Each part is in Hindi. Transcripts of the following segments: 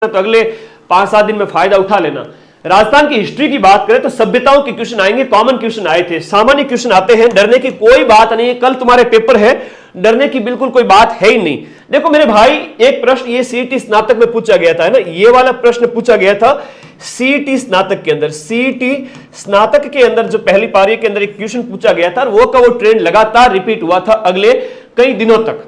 तो अगले 5-7 दिन में फायदा उठा लेना। राजस्थान की हिस्ट्री की बात करें तो सभ्यताओं के क्वेश्चन आएंगे, कॉमन क्वेश्चन आए थे, सामान्य क्वेश्चन आते हैं, डरने की कोई बात नहीं है। कल तुम्हारे पेपर है, डरने की बिल्कुल कोई बात है ही नहीं। देखो मेरे भाई, एक प्रश्न ये सीईटी स्नातक में पूछा गया था, है ना, ये वाला प्रश्न पूछा गया था सीईटी स्नातक के अंदर। सीईटी स्नातक के अंदर जो पहली पारी के अंदर एक क्वेश्चन पूछा गया था, वो का वो ट्रेंड लगातार रिपीट हुआ था अगले कई दिनों तक,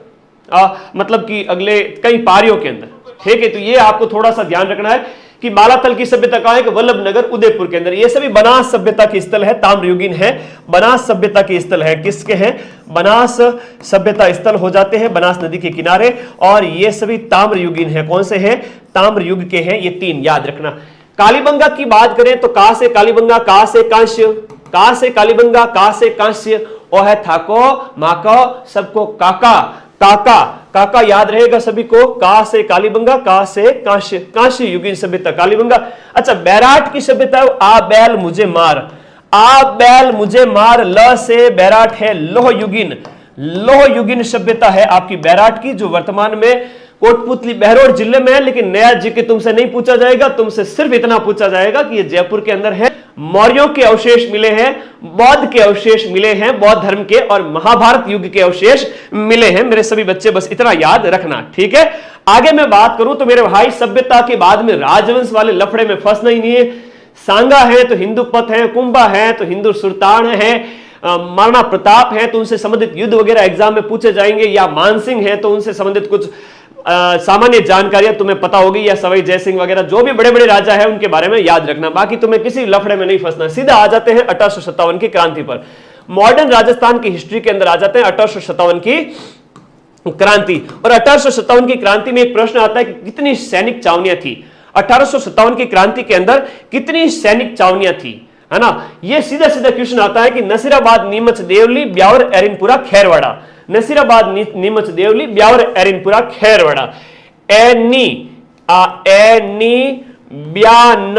मतलब कि अगले कई पारियों के अंदर। ठीक है, तो ये आपको थोड़ा सा ध्यान रखना है कि बालाथल की सभ्यता कहां है, वल्लभ नगर उदयपुर के अंदर। ये सभी बनास सभ्यता की स्थल है, ताम्रयुगीन है, बनास सभ्यता की स्थल है। किसके हैं? बनास सभ्यता स्थल हो जाते हैं बनास नदी के किनारे, और ये सभी ताम्रयुगीन है। कौन से हैं? ताम्रयुग के हैं ये तीन, याद रखना। कालीबंगा की बात करें तो का से कालीबंगा, का से कांस्य, का से कालीबंगा, का से कांस्य, ओ है थाको माको सबको काका, काका काका याद रहेगा सभी को। का से कालीबंगा, का से कांस्य, कांस्य युगीन सभ्यता कालीबंगा। अच्छा, बैराट की सभ्यता, आ बैल मुझे मार, आ बैल मुझे मार, ल से बैराट है लोह युगीन, लोह युगीन सभ्यता है आपकी बैराट की, जो वर्तमान में कोटपुतली बहरोड जिले में है। लेकिन नया जीके तुमसे नहीं पूछा जाएगा, तुमसे सिर्फ इतना पूछा जाएगा कि ये जयपुर के अंदर है। मौर्यों के अवशेष मिले हैं, बौद्ध के अवशेष मिले हैं, बौद्ध धर्म के, और महाभारत युग के अवशेष मिले हैं। मेरे सभी बच्चे बस इतना याद रखना, ठीक है। आगे मैं बात करूं तो मेरे भाई, सभ्यता के बाद में राजवंश वाले लफड़े में फंसना ही नहीं है। सांगा है तो हिंदू पथ है, कुंभा है तो हिंदू सुल्तान है, महाराणा प्रताप है तो उनसे संबंधित युद्ध वगैरह एग्जाम में पूछे जाएंगे, या मानसिंह है तो उनसे संबंधित कुछ सामान्य जानकारियां तुम्हें पता होगी, या सवाई जयसिंह वगैरह जो भी बड़े बड़े राजा है उनके बारे में याद रखना। बाकी तुम्हें किसी लफड़े में नहीं फंसना। सीधा आ जाते हैं 1857 की क्रांति पर। मॉडर्न राजस्थान की हिस्ट्री के अंदर आ जाते हैं 1857 की क्रांति। और 1857 की क्रांति में एक प्रश्न आता है कि कितनी सैनिक छावनियां थी। 1857 की क्रांति के अंदर कितनी सैनिक छावनियां थी, है ना। यह सीधा सीधा क्वेश्चन आता है कि नसीराबाद, नीमच, देवली, ब्यावर, एरिनपुरा, खैरवाड़ा। नसीराबाद, नीमच, देवली, ब्यावर, एरिनपुरा, खैरवाड़ा। एनी ब्यान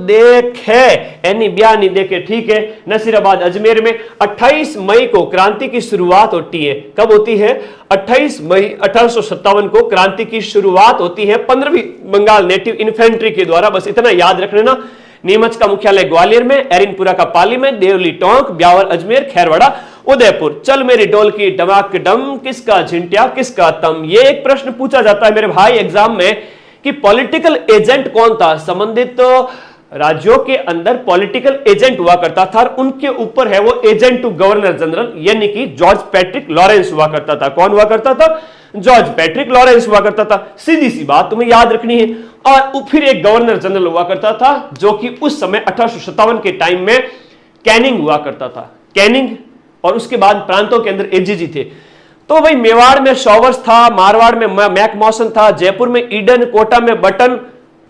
देखे, एनी ब्यान देखे, ठीक है। नसीराबाद अजमेर में 28 मई को क्रांति की शुरुआत होती है। कब होती है? 28 मई 1857 को क्रांति की शुरुआत होती है 15वीं बंगाल नेटिव इन्फेंट्री के द्वारा। बस इतना याद रख लेना। नीमच का मुख्यालय ग्वालियर में, एरिनपुरा का पाली में, देवली टोंक, ब्यावर अजमेर, खैरवाड़ा उदयपुर। चल मेरी डोल की डमाक डम, किसका झिंटिया किसका तम। ये एक प्रश्न पूछा जाता है मेरे भाई एग्जाम में कि पॉलिटिकल एजेंट कौन था। संबंधित राज्यों के अंदर पॉलिटिकल एजेंट हुआ करता था, और उनके ऊपर है वो एजेंट टू गवर्नर जनरल, यानी कि जॉर्ज पैट्रिक लॉरेंस हुआ करता था। कौन हुआ करता था? जॉर्ज पैट्रिक लॉरेंस हुआ करता था। सीधी सी बात तुम्हें याद रखनी है। और फिर एक गवर्नर जनरल हुआ करता था, जो कि उस समय 1857 के टाइम में कैनिंग हुआ करता था, कैनिंग। और उसके बाद प्रांतों के अंदर एजीजी थे। तो भाई मेवाड़ में शॉवर्स था, मारवाड़ में मैक मॉसन था, जयपुर में ईडन, कोटा में बटन,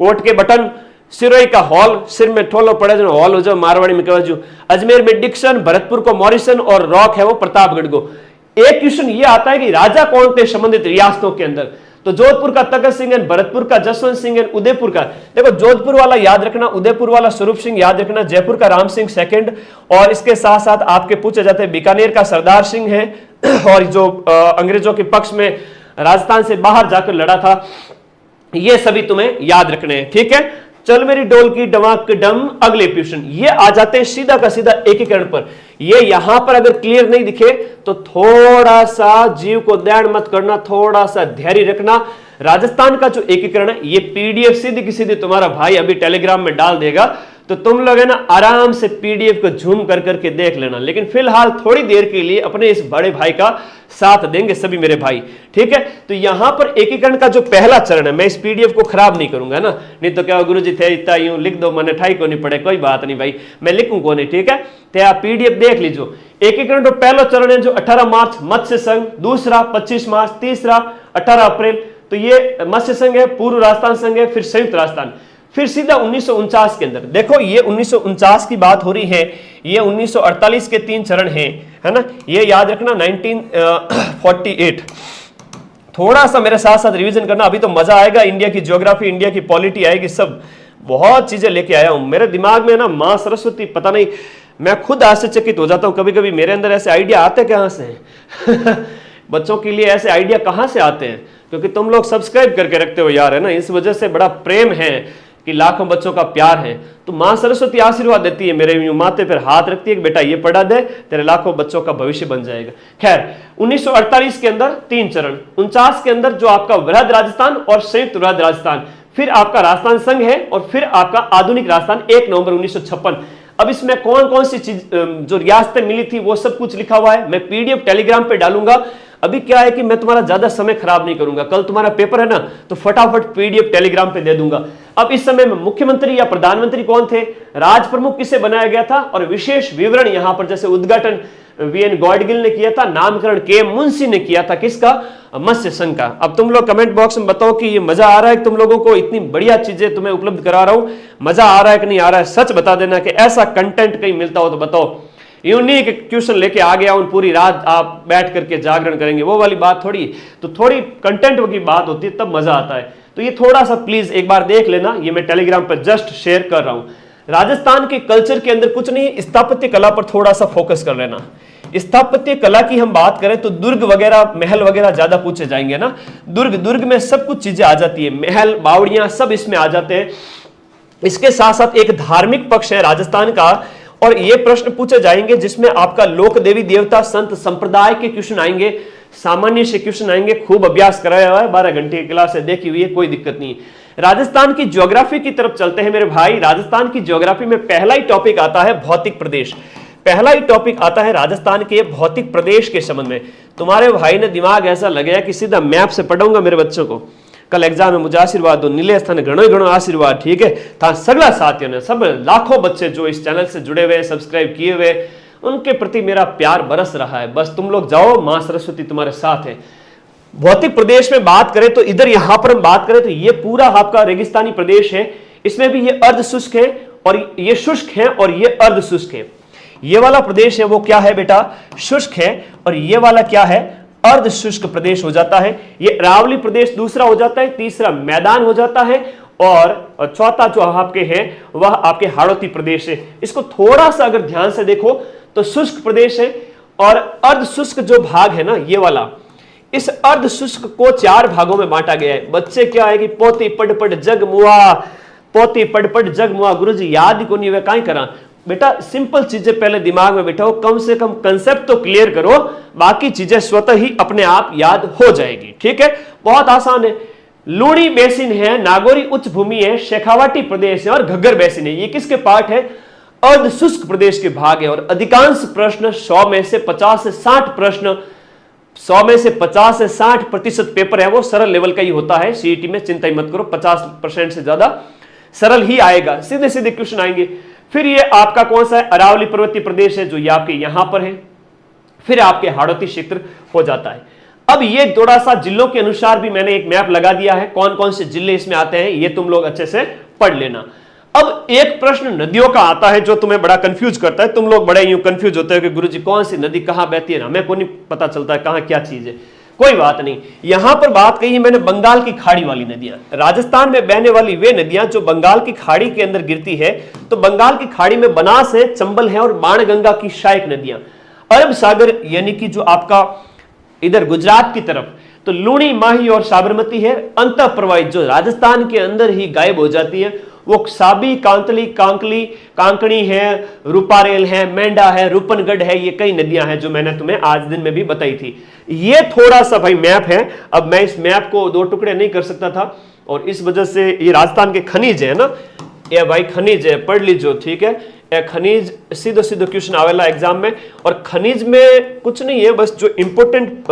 कोट के बटन, सिरोही का हॉल, सिर में ठोलो पड़े जो हॉल हो जाओ, मारवाड़ी में कहवा जो, अजमेर में डिक्सन, भरतपुर को मॉरिसन, और रॉक है वो प्रतापगढ़ को। एक क्वेश्चन ये आता है कि राजा कौन थे संबंधित रियासतों के अंदर। तो जोधपुर का तखत सिंह, भरतपुर का जसवंत सिंह, उदयपुर का, देखो जोधपुर वाला याद रखना, उदयपुर वाला स्वरूप सिंह याद रखना, जयपुर का राम सिंह सेकंड, और इसके साथ साथ आपके पूछे जाते हैं बीकानेर का सरदार सिंह है, और जो अंग्रेजों के पक्ष में राजस्थान से बाहर जाकर लड़ा था। ये सभी तुम्हें याद रखने हैं, ठीक है। चल मेरी डोल की डमाक डम, अगले क्वेश्चन ये आ जाते हैं सीधा का सीधा एकीकरण पर। ये यहां पर अगर क्लियर नहीं दिखे तो थोड़ा सा जीव को दैण मत करना, थोड़ा सा धैर्य रखना। राजस्थान का जो एकीकरण है ये पीडीएफ सीधी की सीधी तुम्हारा भाई अभी टेलीग्राम में डाल देगा, तो तुम लोग है ना आराम से पीडीएफ को झूम कर करके देख लेना। लेकिन फिलहाल थोड़ी देर के लिए अपने इस बड़े भाई का साथ देंगे सभी मेरे भाई, ठीक है। तो यहां पर एकीकरण का जो पहला चरण है, मैं इस पीडीएफ को खराब नहीं करूंगा ना, नहीं तो क्या गुरुजी थे इतना यूं लिख दो, मैंने ठाई को नहीं पड़े, कोई बात नहीं भाई, मैं लिखूं को नहीं, ठीक है। तो आप पीडीएफ देख लीजिए। एकीकरण का पहला चरण है जो 18 मार्च मत्स्य संघ, दूसरा 25 मार्च, तीसरा 18 अप्रैल। तो ये मत्स्य संघ है, पूर्व राजस्थान संघ है, फिर संयुक्त राजस्थान, फिर सीधा 1949 के अंदर। देखो ये 1949 की बात हो रही है, ये 1948 के 3 चरण हैं, है ना, ये याद रखना। 1948 थोड़ा सा मेरे साथ साथ रिवीजन करना, अभी तो मजा आएगा। इंडिया की ज्योग्राफी, इंडिया की पॉलिटी आएगी, सब बहुत चीजें लेके आया हूं मेरे दिमाग में ना। मां सरस्वती, पता नहीं मैं खुद आश्चर्यचकित हो जाता हूं कभी कभी, मेरे अंदर ऐसे आइडिया आते कहां से हैं बच्चों के लिए ऐसे आइडिया कहां से आते हैं। क्योंकि तुम लोग सब्सक्राइब करके रखते हो यार, है ना, इस वजह से बड़ा प्रेम है कि लाखों बच्चों का प्यार है। तो मां सरस्वती आशीर्वाद देती है, मेरे यूं माथे पर हाथ रखती है कि बेटा ये पढ़ा दे, तेरे लाखों बच्चों का भविष्य बन जाएगा। खैर 1948 के अंदर 3 चरण, 49 के अंदर जो आपका वृहद राजस्थान और संयुक्त वृहद राजस्थान, फिर आपका राजस्थान संघ है, और फिर आपका आधुनिक राजस्थान 1 नवंबर 1956। अब इसमें कौन कौन सी चीज जो रियासतें मिली थी वो सब कुछ लिखा हुआ है। मैं पीडीएफ टेलीग्राम पे डालूंगा। अभी क्या है कि मैं तुम्हारा ज्यादा समय खराब नहीं करूंगा, कल तुम्हारा पेपर है ना, तो फटाफट पीडीएफ टेलीग्राम पे दे दूंगा। अब इस समय में मुख्यमंत्री या प्रधानमंत्री कौन थे, राज प्रमुख किसे बनाया गया था, और विशेष विवरण यहां पर जैसे उद्घाटन वीएन गॉडगिल ने किया था, नामकरण के मुंशी ने किया था, किसका, मत्स्य संघ का। अब तुम लोग कमेंट बॉक्स में बताओ कि ये मजा आ रहा है तुम लोगों को, इतनी बढ़िया चीजें तुम्हें उपलब्ध करा रहा हूं, मजा आ रहा है कि नहीं आ रहा है, सच बता देना कि ऐसा कंटेंट कहीं मिलता हो तो बताओ। यूनिक क्वेश्चन लेके आ गया हूं, पूरी रात आप बैठ करके जागरण करेंगे, वो वाली बात थोड़ी, तो थोड़ी कंटेंट की बात होती है तब मजा आता है। तो ये थोड़ा सा प्लीज एक बार देख लेना, ये मैं टेलीग्राम पर जस्ट शेयर कर रहा हूं। राजस्थान के कल्चर के अंदर कुछ नहीं, स्थापत्य कला पर थोड़ा सा फोकस कर लेना। स्थापत्य कला की हम बात करें तो दुर्ग वगैरह, महल वगैरह ज्यादा पूछे जाएंगे ना। दुर्ग में सब कुछ चीजें आ जाती है, महल बावड़ियां सब इसमें आ जाते हैं। इसके साथ साथ एक धार्मिक पक्ष है राजस्थान का, और ये प्रश्न पूछे जाएंगे जिसमें आपका लोक देवी देवता संत संप्रदाय के क्वेश्चन आएंगे, सामान्य से क्वेश्चन आएंगे। खूब अभ्यास कराया हुआ है, 12 घंटे की क्लास है, देखी हुई है, कोई दिक्कत नहीं। राजस्थान की ज्योग्राफी की तरफ चलते हैं मेरे भाई। राजस्थान की ज्योग्राफी में पहला ही टॉपिक आता है भौतिक प्रदेश, पहला ही टॉपिक आता है राजस्थान के भौतिक प्रदेश के संबंध में। तुम्हारे भाई ने दिमाग ऐसा लगाया कि सीधा मैप से पढ़ाऊंगा मेरे बच्चों को, कल एग्जाम में मुझे आशीर्वाद दो, नीले स्थान घणो आशीर्वाद, ठीक है। था सगला साथियों ने, सब लाखों बच्चे जो इस चैनल से जुड़े हुए, सब्सक्राइब किए हुए, उनके प्रति मेरा प्यार बरस रहा है। बस तुम लोग जाओ, मां सरस्वती तुम्हारे साथ है। भौतिक प्रदेश में बात करें तो इधर यहां पर हम बात करें तो ये पूरा आपका रेगिस्तानी प्रदेश है। इसमें भी ये अर्ध शुष्क है और ये शुष्क है और ये अर्ध शुष्क है। ये वाला प्रदेश है वो क्या है बेटा, शुष्क है, और ये वाला क्या है, अर्ध शुष्क प्रदेश हो जाता है। ये अरावली प्रदेश दूसरा हो जाता है, तीसरा मैदान हो जाता है, और चौथा जो आपके हैं वह आपके हाड़ौती प्रदेश है। इसको थोड़ा सा अगर ध्यान से देखो तो शुष्क प्रदेश है, और अर्ध शुष्क जो भाग है ना ये वाला, इस अर्ध शुष्क को 4 भागों में बांटा गया है। बच्चे क्या है कि पोती पढ़ पढ़ जग मुआ, पोती पढ़ पढ़ जग मुआ, गुरुजी याद ही को नहीं, वे काई करा। बेटा सिंपल चीजें पहले दिमाग में बिठाओ, कम से कम कंसेप्ट तो क्लियर करो, बाकी चीजें स्वतः ही अपने आप याद हो जाएगी, ठीक है। बहुत आसान है। लूणी बेसिन है, नागौरी उच्च भूमि है, शेखावाटी प्रदेश है और घग्गर बेसिन है। ये किसके पार्ट है, अर्ध शुष्क प्रदेश के भाग है। और अधिकांश प्रश्न 100 में से 50 से 60 प्रश्न, 100 में से 50 से 60% पेपर है वो सरल लेवल का ही होता है। सीईटी में चिंता ही मत करो, 50% से ज्यादा सरल ही आएगा, सीधे सीधे क्वेश्चन आएंगे। फिर ये आपका कौन सा है, अरावली पर्वतीय प्रदेश है जो ये आपके यहां पर है। फिर आपके हाड़ौती क्षेत्र हो जाता है। अब ये थोड़ा सा जिलों के अनुसार भी मैंने एक मैप लगा दिया है, कौन कौन से जिले इसमें आते हैं, ये तुम लोग अच्छे से पढ़ लेना। अब एक प्रश्न नदियों का आता है जो तुम्हें बड़ा कंफ्यूज करता है। तुम लोग बड़े यूं कंफ्यूज होते हो कि गुरुजी कौन सी नदी कहां बहती है, हमें को नहीं पता चलता है कहां क्या चीज है। कोई बात नहीं, यहां पर बात कही है मैंने बंगाल की खाड़ी वाली नदियां, राजस्थान में बहने वाली वे नदियां जो बंगाल की खाड़ी के अंदर गिरती है। तो बंगाल की खाड़ी में बनास है, चंबल है और बाणगंगा की सहायक नदियां। अरब सागर यानी कि जो आपका इधर गुजरात की तरफ तो लूणी, माही और साबरमती है। अंत प्रवाहित जो राजस्थान के अंदर ही गायब हो जाती है वो साबी, कांतली, कांकणी है, रूपारेल है, मेंढा है, रूपनगढ़ है। ये कई नदियां हैं जो मैंने तुम्हें आज दिन में भी बताई थी। ये थोड़ा सा भाई मैप है, अब मैं इस मैप को 2 टुकड़े नहीं कर सकता था और इस वजह से ये राजस्थान के खनिज है ना, ये भाई खनिज है, पढ़ लीजिए, ठीक है। खनिज सीधो सीधो क्वेश्चन आवेला एग्जाम में, और खनिज में कुछ नहीं है, बस जो इंपोर्टेंट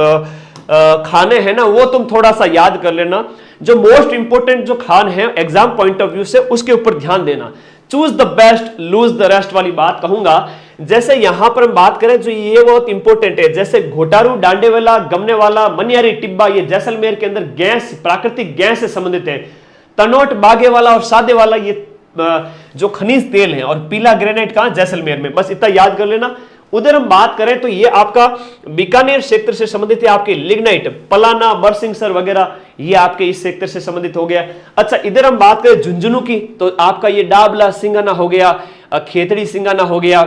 खाने हैं ना वो तुम थोड़ा सा याद कर लेना। जो मोस्ट इंपोर्टेंट जो खान है एग्जाम पॉइंट ऑफ व्यू से, उसके ऊपर ध्यान देना। Choose the best lose the rest वाली बात कहूंगा। जैसे यहां पर हम बात करें जो ये बहुत इंपॉर्टेंट है, जैसे घोटारू, डांडेवाला, गमने वाला, मनियारी टिब्बा, ये जैसलमेर के अंदर गैस, प्राकृतिक गैस से संबंधित है। तनोट, बागे वाला और सादे वाला ये जो खनिज तेल है, और पीला ग्रेनाइट कहां, जैसलमेर में, बस इतना याद कर लेना। उधर हम बात करें तो ये आपका बीकानेर क्षेत्र से संबंधित है, आपके लिग्नाइट, पलाना, बरसिंगसर वगैरह, ये आपके इस क्षेत्र से संबंधित हो गया। अच्छा, इधर हम बात करें झुंझुनू की तो आपका ये डाबला सिंगाना हो गया, खेतड़ी सिंगाना हो गया।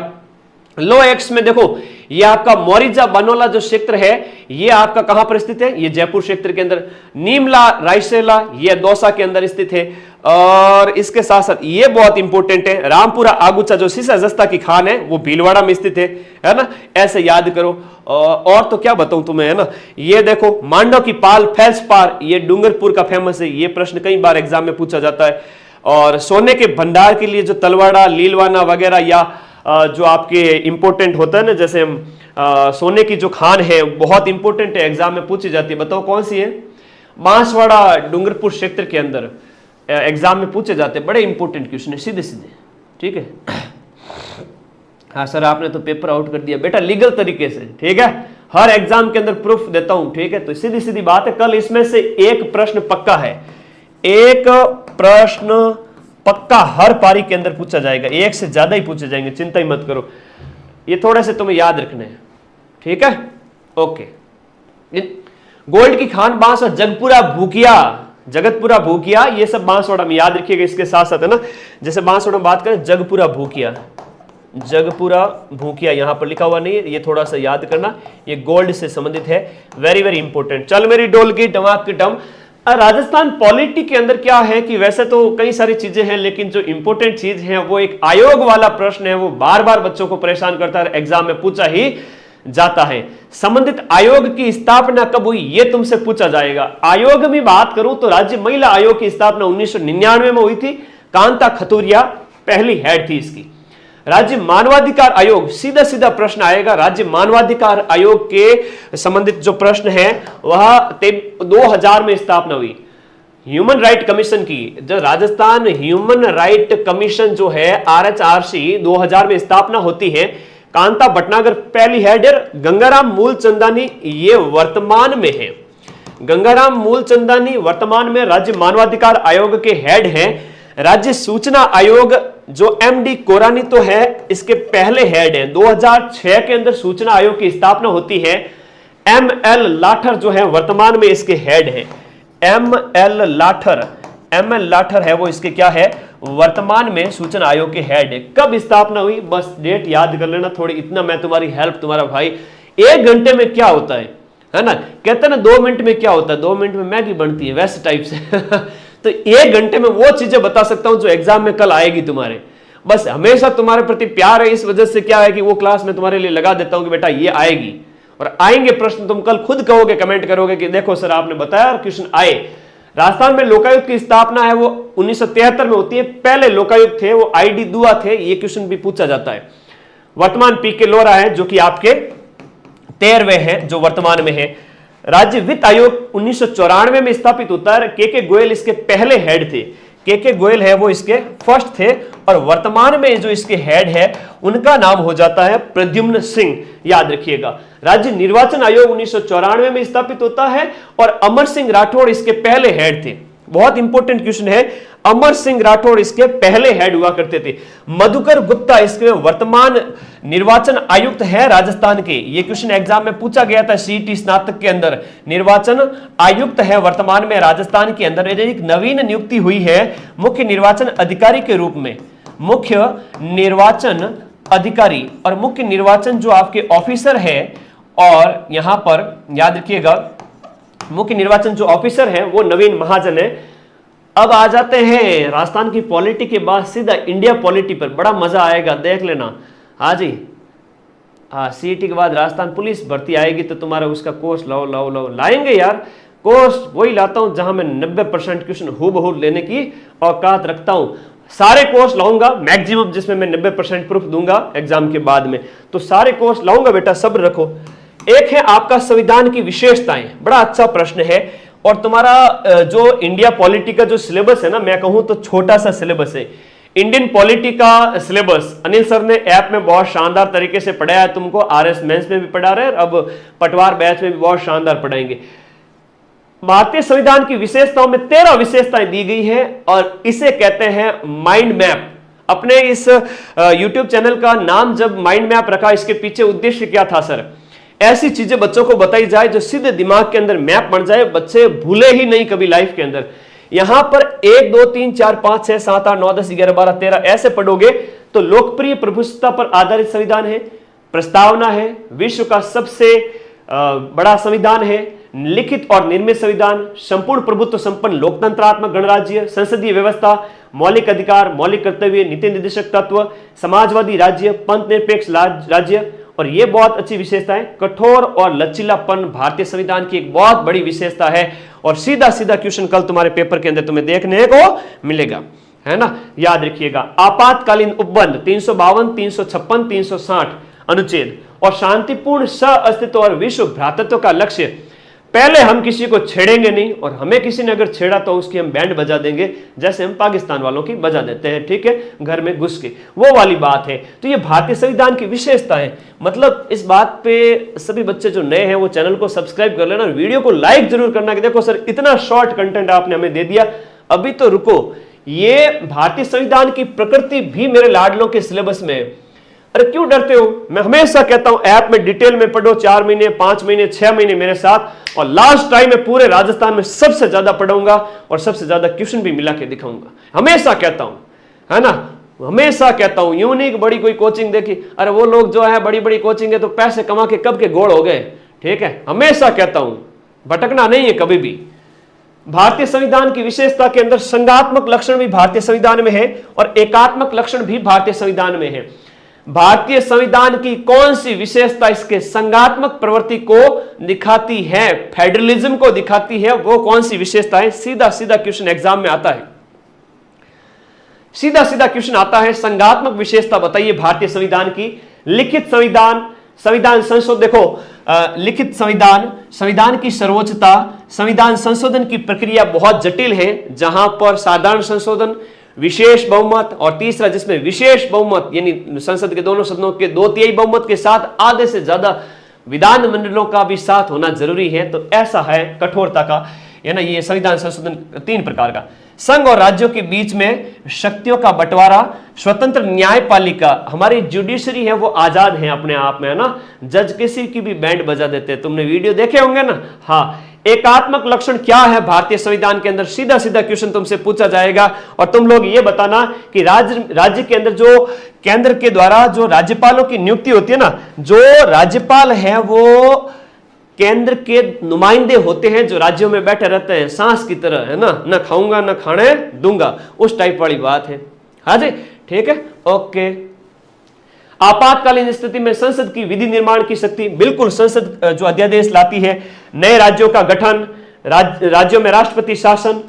लो एक्स में देखो ये आपका मोरिजा बनोला जो क्षेत्र है ये आपका कहां पर स्थित है, ये जयपुर क्षेत्र के अंदर। नीमला रायसेला ये दौसा के अंदर स्थित है। और इसके साथ साथ ये बहुत इंपॉर्टेंट है, रामपुरा आगुचा जो सीसा जस्ता की खान है वो भीलवाड़ा में स्थित है ना, ऐसे याद करो। और तो क्या बताऊं तुम्हें, है ना। ये देखो मांडव की पाल फेल्सपार ये डूंगरपुर का फेमस है, ये प्रश्न कई बार एग्जाम में पूछा जाता है। और सोने के भंडार के लिए जो तलवाड़ा लीलवाना वगैरह या जो आपके इंपॉर्टेंट होता है ना, जैसे सोने की जो खान है बहुत इंपॉर्टेंट है, एग्जाम में पूछी जाती है। बताओ कौन सी है, बांसवाड़ा डूंगरपुर क्षेत्र के अंदर एग्जाम में पूछे जाते हैं, बड़े इंपॉर्टेंट क्वेश्चन है सीधे सीधे, ठीक है। हाँ सर आपने तो पेपर आउट कर दिया बेटा लीगल तरीके से, ठीक है, हर एग्जाम के अंदर प्रूफ देता हूं, ठीक है। तो सीधी सीधी बात है, कल इसमें से एक प्रश्न पक्का है, एक प्रश्न पक्का हर पारी के अंदर पूछा जाएगा, एक से ज्यादा ही पूछे जाएंगे, चिंता ही मत करो। ये थोड़े से तुम्हें याद रखने हैं, ठीक है, ओके। गोल्ड की खान बांस और जगपुरा भूकिया, जगतपुरा भूकिया, ये सब बांसवाड़ा में याद रखिएगा। इसके साथ साथ है ना, जैसे बांसवाड़ा में बात करें जगपुरा भूकिया, जगपुरा भूकिया यहां पर लिखा हुआ नहीं है, ये थोड़ा सा याद करना, ये गोल्ड से संबंधित है, वेरी वेरी इंपॉर्टेंट। चल मेरी डोल की टमाक की टम। राजस्थान पॉलिटी के अंदर क्या है कि वैसे तो कई सारी चीजें हैं, लेकिन जो इंपॉर्टेंट चीज है वो एक आयोग वाला प्रश्न है, वो बार बार बच्चों को परेशान करता है, एग्जाम में पूछा ही जाता है। संबंधित आयोग की स्थापना कब हुई ये तुमसे पूछा जाएगा। आयोग में बात करूं तो राज्य महिला आयोग की स्थापना 1999 में हुई थी, कांता खतूरिया पहली हेड थी इसकी। राज्य मानवाधिकार आयोग, सीधा सीधा प्रश्न आएगा, राज्य मानवाधिकार आयोग के संबंधित जो प्रश्न है वह 2000 में स्थापना हुई। ह्यूमन राइट कमीशन की, जो राजस्थान ह्यूमन राइट कमीशन जो है RHRC 2000 में स्थापना होती है। कांता भटनागर पहली हेड है। गंगाराम मूलचंदानी ये वर्तमान में है, गंगाराम मूलचंदानी वर्तमान में राज्य मानवाधिकार आयोग के हेड हैं। राज्य सूचना आयोग जो MD कोरानी तो है, इसके पहले हेड है। 2006 के अंदर सूचना आयोग की स्थापना होती है। ML लाठर जो है वर्तमान में इसके हेड है। ML लाठर है वो इसके क्या है, वर्तमान में सूचना आयोग के हेड है। कब स्थापना हुई बस डेट याद कर लेना थोड़ी, इतना मैं तुम्हारी हेल्प तुम्हारा भाई। 1 घंटे में क्या होता है ना, कहते हैं ना 2 मिनट में क्या होता है, 2 मिनट में मैगी बनती है, वैसे टाइप से तो 1 घंटे में वो चीजें बता सकता हूं जो एग्जाम में कल आएगी तुम्हारे। बस हमेशा तुम्हारे प्रति प्यार है, इस वजह से क्या है कि वो क्लास में तुम्हारे लिए लगा देता हूं कि बेटा ये आएगी, और आएंगे प्रश्न, तुम कल खुद कहोगे, कमेंट करोगे कि देखो सर आपने बताया और क्वेश्चन आए। राजस्थान में लोकायुक्त की स्थापना है वो 1973 में होती है। पहले लोकायुक्त थे वो ID दुआ थे, ये क्वेश्चन भी पूछा जाता है। वर्तमान PK लोरा है जो कि आपके 13वें हैं जो वर्तमान में है। राज्य वित्त आयोग 1994 में स्थापित होता है। KK गोयल इसके पहले हेड थे, KK गोयल है वो इसके फर्स्ट थे, और वर्तमान में जो इसके हेड है उनका नाम हो जाता है प्रद्युम्न सिंह, याद रखिएगा। राज्य निर्वाचन आयोग 1994 में स्थापित होता है, और अमर सिंह राठौड़ इसके पहले हेड थे। बहुत इंपॉर्टेंट क्वेश्चन है, अमर सिंह राठौड़ इसके पहले हेड हुआ करते थे। मधुकर गुप्ता इसके वर्तमान निर्वाचन आयुक्त है राजस्थान के, ये क्वेश्चन एग्जाम में पूछा गया था CET स्नातक के अंदर। निर्वाचन आयुक्त है वर्तमान में राजस्थान के अंदर। एक नवीन नियुक्ति हुई है मुख्य निर्वाचन अधिकारी के रूप में, मुख्य निर्वाचन अधिकारी और मुख्य निर्वाचन जो आपके ऑफिसर है, और यहां पर याद रखिएगा मुख्य निर्वाचन जो ऑफिसर है वो नवीन महाजन है। अब आ जाते हैं राजस्थान की पॉलिटी के बाद सीधा इंडिया पॉलिटी पर, बड़ा मजा आएगा, देख लेना। हाँ जी, हाँ CET के बाद राजस्थान पुलिस भर्ती आएगी तो तुम्हारा उसका कोर्स लाओ लाएंगे यार। कोर्स वही लाता हूं जहां मैं 90% क्वेश्चन हूबहू लेने की औकात रखता हूं। सारे कोर्स लाऊंगा मैक्सिमम, जिसमें मैं 90% प्रूफ दूंगा एग्जाम के बाद में, तो सारे कोर्स लाऊंगा बेटा, सब्र रखो। एक है आपका संविधान की विशेषताएं, बड़ा अच्छा प्रश्न है, और तुम्हारा जो इंडिया पॉलिटी का जो सिलेबस है ना, मैं कहूं तो छोटा सा सिलेबस है। इंडियन पॉलिटी का सिलेबस अनिल सर ने ऐप में बहुत शानदार तरीके से पढ़ाया है तुमको, RS मेंस में भी पढ़ा रहे हैं, अब पटवार बैच में भी बहुत शानदार पढ़ाएंगे। भारतीय संविधान की विशेषताओं में 13 विशेषताएं दी गई है, और इसे कहते हैं माइंड मैप। अपने इस YouTube चैनल का नाम जब माइंड मैप रखा, इसके पीछे उद्देश्य क्या था सर, ऐसी चीजें बच्चों को बताई जाए जो सीधे दिमाग के अंदर मैप बन जाए, बच्चे भूले ही नहीं कभी लाइफ के अंदर। यहां पर 1 2 3 4 5 6 7 8 9 10 11 12 13 ऐसे पढ़ोगे तो लोकप्रिय प्रभुसत्ता पर आधारित संविधान है, प्रस्तावना है, विश्व का सबसे बड़ा संविधान है, लिखित और निर्मित संविधान, संपूर्ण प्रभुत्व संपन्न लोकतंत्रात्मक गणराज्य, संसदीय व्यवस्था, मौलिक अधिकार, मौलिक कर्तव्य, नीति निर्देशक तत्व, समाजवादी राज्य, पंथ निरपेक्ष राज्य। और यह बहुत अच्छी विशेषता है, कठोर और लचीलापन भारतीय संविधान की एक बहुत बड़ी विशेषता है। और सीधा सीधा क्वेश्चन कल तुम्हारे पेपर के अंदर तुम्हें देखने को मिलेगा, है ना, याद रखिएगा। आपातकालीन उपबंध 352, 356, 360 अनुच्छेद और शांतिपूर्ण सह अस्तित्व और विश्व भ्रातृत्व का लक्ष्य। पहले हम किसी को छेड़ेंगे नहीं, और हमें किसी ने अगर छेड़ा तो उसकी हम बैंड बजा देंगे, जैसे हम पाकिस्तान वालों की बजा देते हैं, ठीक है, घर में घुस के, वो वाली बात है। तो ये भारतीय संविधान की विशेषता है। मतलब इस बात पे सभी बच्चे जो नए हैं वो चैनल को सब्सक्राइब कर लेना, वीडियो को लाइक जरूर करना कि देखो सर इतना शॉर्ट कंटेंट आपने हमें दे दिया, अभी तो रुको। ये भारतीय संविधान की प्रकृति भी मेरे लाडलों के सिलेबस में है। अरे क्यों डरते हो? मैं हमेशा कहता हूं ऐप में डिटेल में पढ़ो, 4 महीने, 5 महीने, 6 महीने मेरे साथ, और लास्ट टाइम में पूरे राजस्थान में सबसे ज्यादा पढ़ाऊंगा और सबसे ज्यादा क्वेश्चन भी मिला के दिखाऊंगा। हमेशा कहता हूं, है ना, हमेशा कहता हूं। यूं नहीं कि बड़ी कोई कोचिंग देखी, अरे वो लोग जो है बड़ी बड़ी कोचिंग है तो पैसे कमा के कब के गोड़ हो गए, ठीक है। हमेशा कहता हूं, भटकना नहीं है कभी भी। भारतीय संविधान की विशेषता के अंदर संघात्मक लक्षण भी भारतीय संविधान में है और एकात्मक लक्षण भी भारतीय संविधान में है। भारतीय संविधान की कौन सी विशेषता इसके संघात्मक प्रवृत्ति को दिखाती है, फेडरलिज्म को दिखाती है, वो कौन सी विशेषता है? सीधा सीधा क्वेश्चन एग्जाम में आता है, सीधा सीधा क्वेश्चन आता है। संघात्मक विशेषता बताइए भारतीय संविधान की। लिखित संविधान, संविधान संशोधन, देखो लिखित संविधान, संविधान की सर्वोच्चता, संविधान संशोधन की प्रक्रिया बहुत जटिल है, जहां पर साधारण संशोधन, विशेष बहुमत, और तीसरा जिसमें विशेष बहुमत यानी संसद के दोनों सदनों के 2/3 बहुमत के साथ आधे से ज्यादा विधान मंडलों का भी साथ होना जरूरी है। तो ऐसा है कठोरता का, है ना, ये संविधान संशोधन 3 प्रकार का। संघ और राज्यों के बीच में शक्तियों का बंटवारा, स्वतंत्र न्यायपालिका, हमारी जुडिशरी है वो आजाद है अपने आप में, है ना, जज किसी की भी बैंड बजा देते हैं, तुमने वीडियो देखे होंगे ना। हाँ, एकात्मक लक्षण क्या है भारतीय संविधान के अंदर? सीधा सीधा क्वेश्चन तुमसे पूछा जाएगा और तुम लोग ये बताना कि राज्य के अंदर जो केंद्र के द्वारा जो राज्यपालों की नियुक्ति होती है ना, जो राज्यपाल है वो केंद्र के नुमाइंदे होते हैं जो राज्यों में बैठे रहते हैं, सांस की तरह, है ना, न खाऊंगा न खाने दूंगा, उस टाइप वाली बात है। हाँ जी, ठीक है, ओके। आपातकालीन स्थिति में संसद की विधि निर्माण की शक्ति, बिल्कुल संसद जो अध्यादेश लाती है, नए राज्यों का गठन, राज्यों में राष्ट्रपति शासन।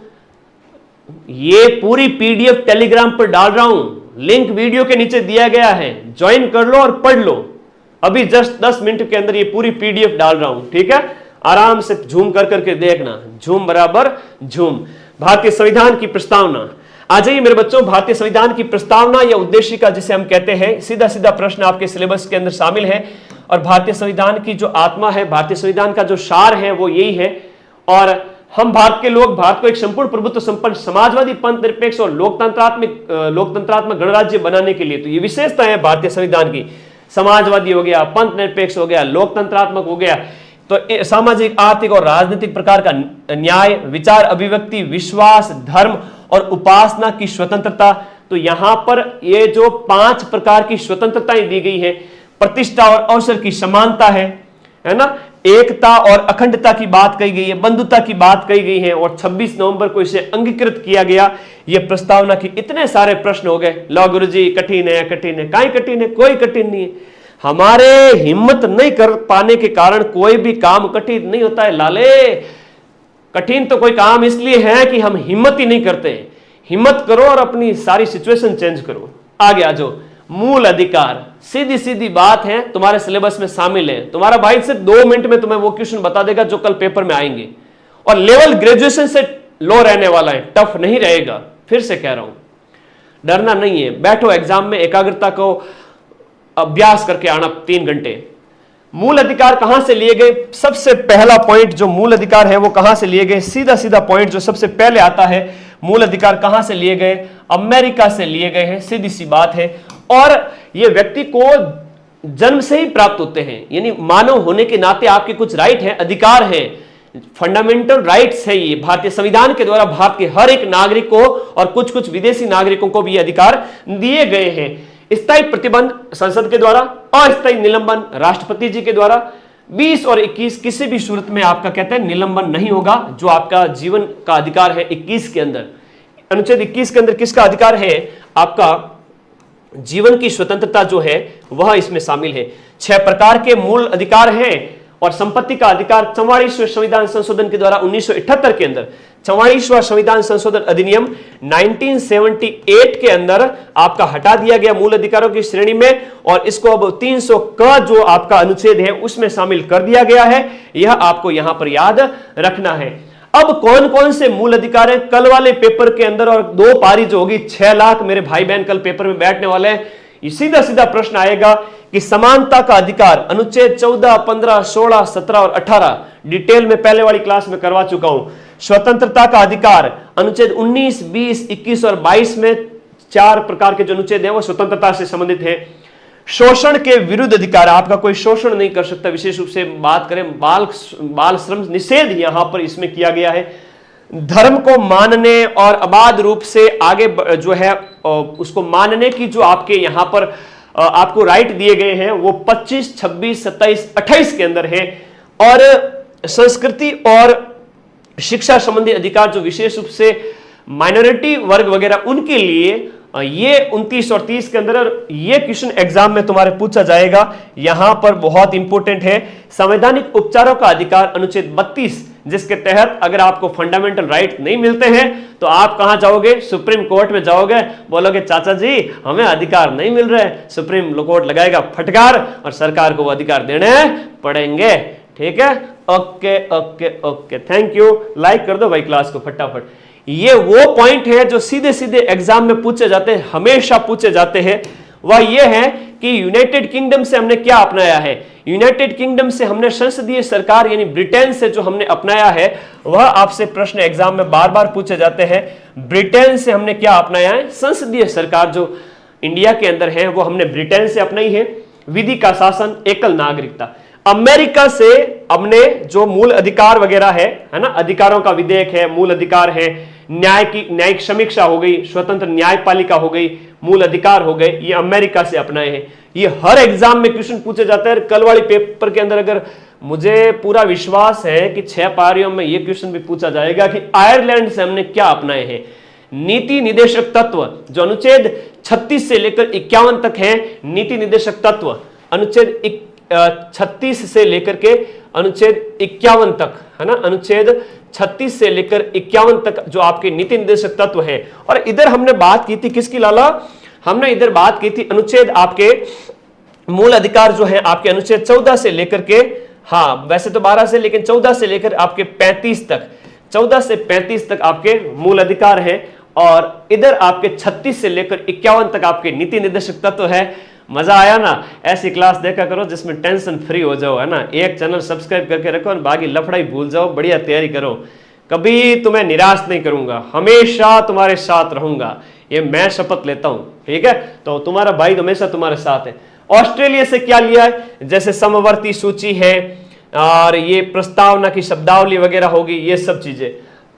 ये पूरी पीडीएफ टेलीग्राम पर डाल रहा हूं, लिंक वीडियो के नीचे दिया गया है, ज्वाइन कर लो और पढ़ लो। अभी जस्ट 10 मिनट के अंदर ये पूरी पीडीएफ डाल रहा हूं, ठीक है, आराम से झूम कर करके देखना, झूम बराबर झूम। भारतीय संविधान की प्रस्तावना, आ जाइए मेरे बच्चों, भारतीय संविधान की प्रस्तावना या उद्देशिका जिसे हम कहते हैं, सीधा सीधा प्रश्न आपके सिलेबस के अंदर शामिल है। और भारतीय संविधान की जो आत्मा है, भारतीय संविधान का जो सार है वो यही है। और हम भारत के लोग भारत को एक संपूर्ण प्रभुत्व संपन्न समाजवादी, पंथ निरपेक्ष और लोकतंत्रात्मक गणराज्य बनाने के लिए, तो ये विशेषता है भारतीय संविधान की। समाजवादी हो गया, पंथ निरपेक्ष हो गया, लोकतंत्रात्मक हो गया, तो सामाजिक, आर्थिक और राजनीतिक प्रकार का न्याय, विचार अभिव्यक्ति, विश्वास, धर्म और उपासना की स्वतंत्रता। तो यहां पर ये जो 5 प्रकार की स्वतंत्रताएं दी गई है, प्रतिष्ठा और अवसर की समानता है ना, एकता और अखंडता की बात कही गई है, बंधुता की बात कही गई है, और 26 नवंबर को इसे अंगीकृत किया गया। ये प्रस्तावना की इतने सारे प्रश्न हो गए। लो गुरुजी कठिन है, कठिन है, काई कठिन है? कोई कठिन नहीं है। हमारे हिम्मत नहीं कर पाने के कारण कोई भी काम कठिन नहीं होता है लाले। कठिन तो कोई काम इसलिए है कि हम हिम्मत ही नहीं करते। हिम्मत करो और अपनी सारी सिचुएशन चेंज करो। आगे आ जाओ। मूल अधिकार, सीधी सीधी बात है, तुम्हारे सिलेबस में शामिल है। तुम्हारा भाई सिर्फ 2 मिनट में तुम्हें वो क्वेश्चन बता देगा जो कल पेपर में आएंगे, और लेवल ग्रेजुएशन से लो रहने वाला है, टफ नहीं रहेगा। फिर से कह रहा हूं, डरना नहीं है। बैठो एग्जाम में, एकाग्रता को अभ्यास करके आना 3 घंटे। मूल अधिकार कहां से लिए गए? सबसे पहला पॉइंट जो मूल अधिकार है वो कहां से लिए गए? सीधा सीधा पॉइंट जो सबसे पहले आता है, मूल अधिकार कहां से लिए गए? अमेरिका से लिए गए हैं, सीधी सी बात है। और ये व्यक्ति को जन्म से ही प्राप्त होते हैं, यानी मानव होने के नाते आपके कुछ राइट हैं, अधिकार हैं, फंडामेंटल राइट्स है। ये भारतीय संविधान के द्वारा भारत के हर एक नागरिक को और कुछ कुछ विदेशी नागरिकों को भी अधिकार दिए गए हैं। स्थायी प्रतिबंध संसद के द्वारा, अस्थायी निलंबन राष्ट्रपति जी के द्वारा। 20 और 21 किसी भी सूरत में आपका कहते हैं निलंबन नहीं होगा, जो आपका जीवन का अधिकार है 21 के अंदर। अनुच्छेद 21 के अंदर किसका अधिकार है? आपका जीवन की स्वतंत्रता जो है वह इसमें शामिल है। 6 प्रकार के मूल अधिकार हैं और संपत्ति का अधिकार 44वें संविधान संशोधन के द्वारा 1978 के अंदर 44वां संविधान संशोधन अधिनियम 1978 के अंदर आपका हटा दिया गया मूल अधिकारों की श्रेणी में, और इसको अब 300 का जो आपका अनुच्छेद है उसमें शामिल कर दिया गया है। यह आपको यहां पर याद रखना है। अब कौन कौन से मूल अधिकार हैं कल वाले पेपर के अंदर, और 2 पारी जो होगी 6 लाख मेरे भाई बहन कल पेपर में बैठने वाले हैं। सीधा सीधा प्रश्न आएगा कि समानता का अधिकार अनुच्छेद 14, 15, 16, 17 और 18 डिटेल में पहले वाली क्लास में करवा चुका हूं। स्वतंत्रता का अधिकार अनुच्छेद 19, 20, 21 और 22 में 4 प्रकार के जो अनुच्छेद हैं वो स्वतंत्रता से संबंधित है। शोषण के विरुद्ध अधिकार, आपका कोई शोषण नहीं कर सकता। विशेष रूप से बात करें बाल श्रम निषेध यहां पर इसमें किया गया है। धर्म को मानने और अबाध रूप से आगे जो है उसको मानने की जो आपके यहां पर आपको राइट दिए गए हैं वो 25, 26, 27, 28 के अंदर है। और संस्कृति और शिक्षा संबंधी अधिकार जो विशेष रूप से माइनॉरिटी वर्ग वगैरह उनके लिए ये 29 और 30 के अंदर ये क्वेश्चन एग्जाम में तुम्हारे पूछा जाएगा। यहां पर बहुत इंपॉर्टेंट है संवैधानिक उपचारों का अधिकार अनुच्छेद 32, जिसके तहत अगर आपको फंडामेंटल राइट नहीं मिलते हैं तो आप कहां जाओगे? सुप्रीम कोर्ट में जाओगे, बोलोगे चाचा जी हमें अधिकार नहीं मिल रहे। सुप्रीम कोर्ट लगाएगा फटकार और सरकार को वो अधिकार देने पड़ेंगे। ठीक है, okay okay okay, thank you. Like कर दो भाई क्लास को फटाफट। ये वो पॉइंट है जो सीधे सीधे एग्जाम में पूछे जाते हैं, हमेशा पूछे जाते हैं। वह यह है कि यूनाइटेड किंगडम से हमने क्या अपनाया है। यूनाइटेड किंगडम से हमने संसदीय सरकार यानी ब्रिटेन से जो हमने अपनाया है वह आपसे प्रश्न एग्जाम में बार बार पूछे जाते हैं। ब्रिटेन से हमने क्या अपनाया है? संसदीय सरकार जो इंडिया के अंदर है वो हमने ब्रिटेन से अपनाई है। विधि का शासन, एकल नागरिकता। अमेरिका से हमने जो मूल अधिकार वगैरह है ना, अधिकारों का विधेयक है, मूल अधिकार है, न्यायिक समीक्षा हो गई, स्वतंत्र न्यायपालिका हो गई, मूल अधिकार हो गए, ये अमेरिका से अपनाए हैं। ये हर एग्जाम में क्वेश्चन पूछे जाते हैं। कल वाली पेपर के अंदर अगर मुझे पूरा विश्वास है कि 6 पारियों में ये क्वेश्चन भी पूछा जाएगा कि आयरलैंड से हमने क्या अपनाए हैं। नीति निदेशक तत्व जो अनुच्छेद 36 से लेकर 51 तक है, नीति निदेशक तत्व अनुच्छेद 36 से लेकर के अनुच्छेद 51 तक है ना, अनुच्छेद 36 से लेकर 51 तक जो आपके नीति निर्देशक तत्व है। और इधर हमने बात की थी किसकी लाला? हमने इधर बात की थी अनुच्छेद आपके मूल अधिकार जो है आपके अनुच्छेद 14 से लेकर के, हाँ वैसे तो 12 से, लेकिन 14 से लेकर आपके 35 तक, 14 से 35 तक आपके मूल अधिकार है। और इधर आपके 36 से लेकर 51 तक आपके नीति निर्देशक तत्व है। मजा आया ना? ऐसी क्लास देखा करो जिसमें टेंशन फ्री हो जाओ, है ना। एक चैनल सब्सक्राइब करके रखो और बाकी लफड़ाई भूल जाओ, बढ़िया तैयारी करो। कभी तुम्हें निराश नहीं करूंगा, हमेशा तुम्हारे साथ रहूंगा, ये मैं शपथ लेता हूं। ठीक है, तो तुम्हारा भाई हमेशा तुम्हारे साथ है। ऑस्ट्रेलिया से क्या लिया है? जैसे समवर्ती सूची है और ये प्रस्तावना की शब्दावली वगैरह होगी, ये सब चीजें।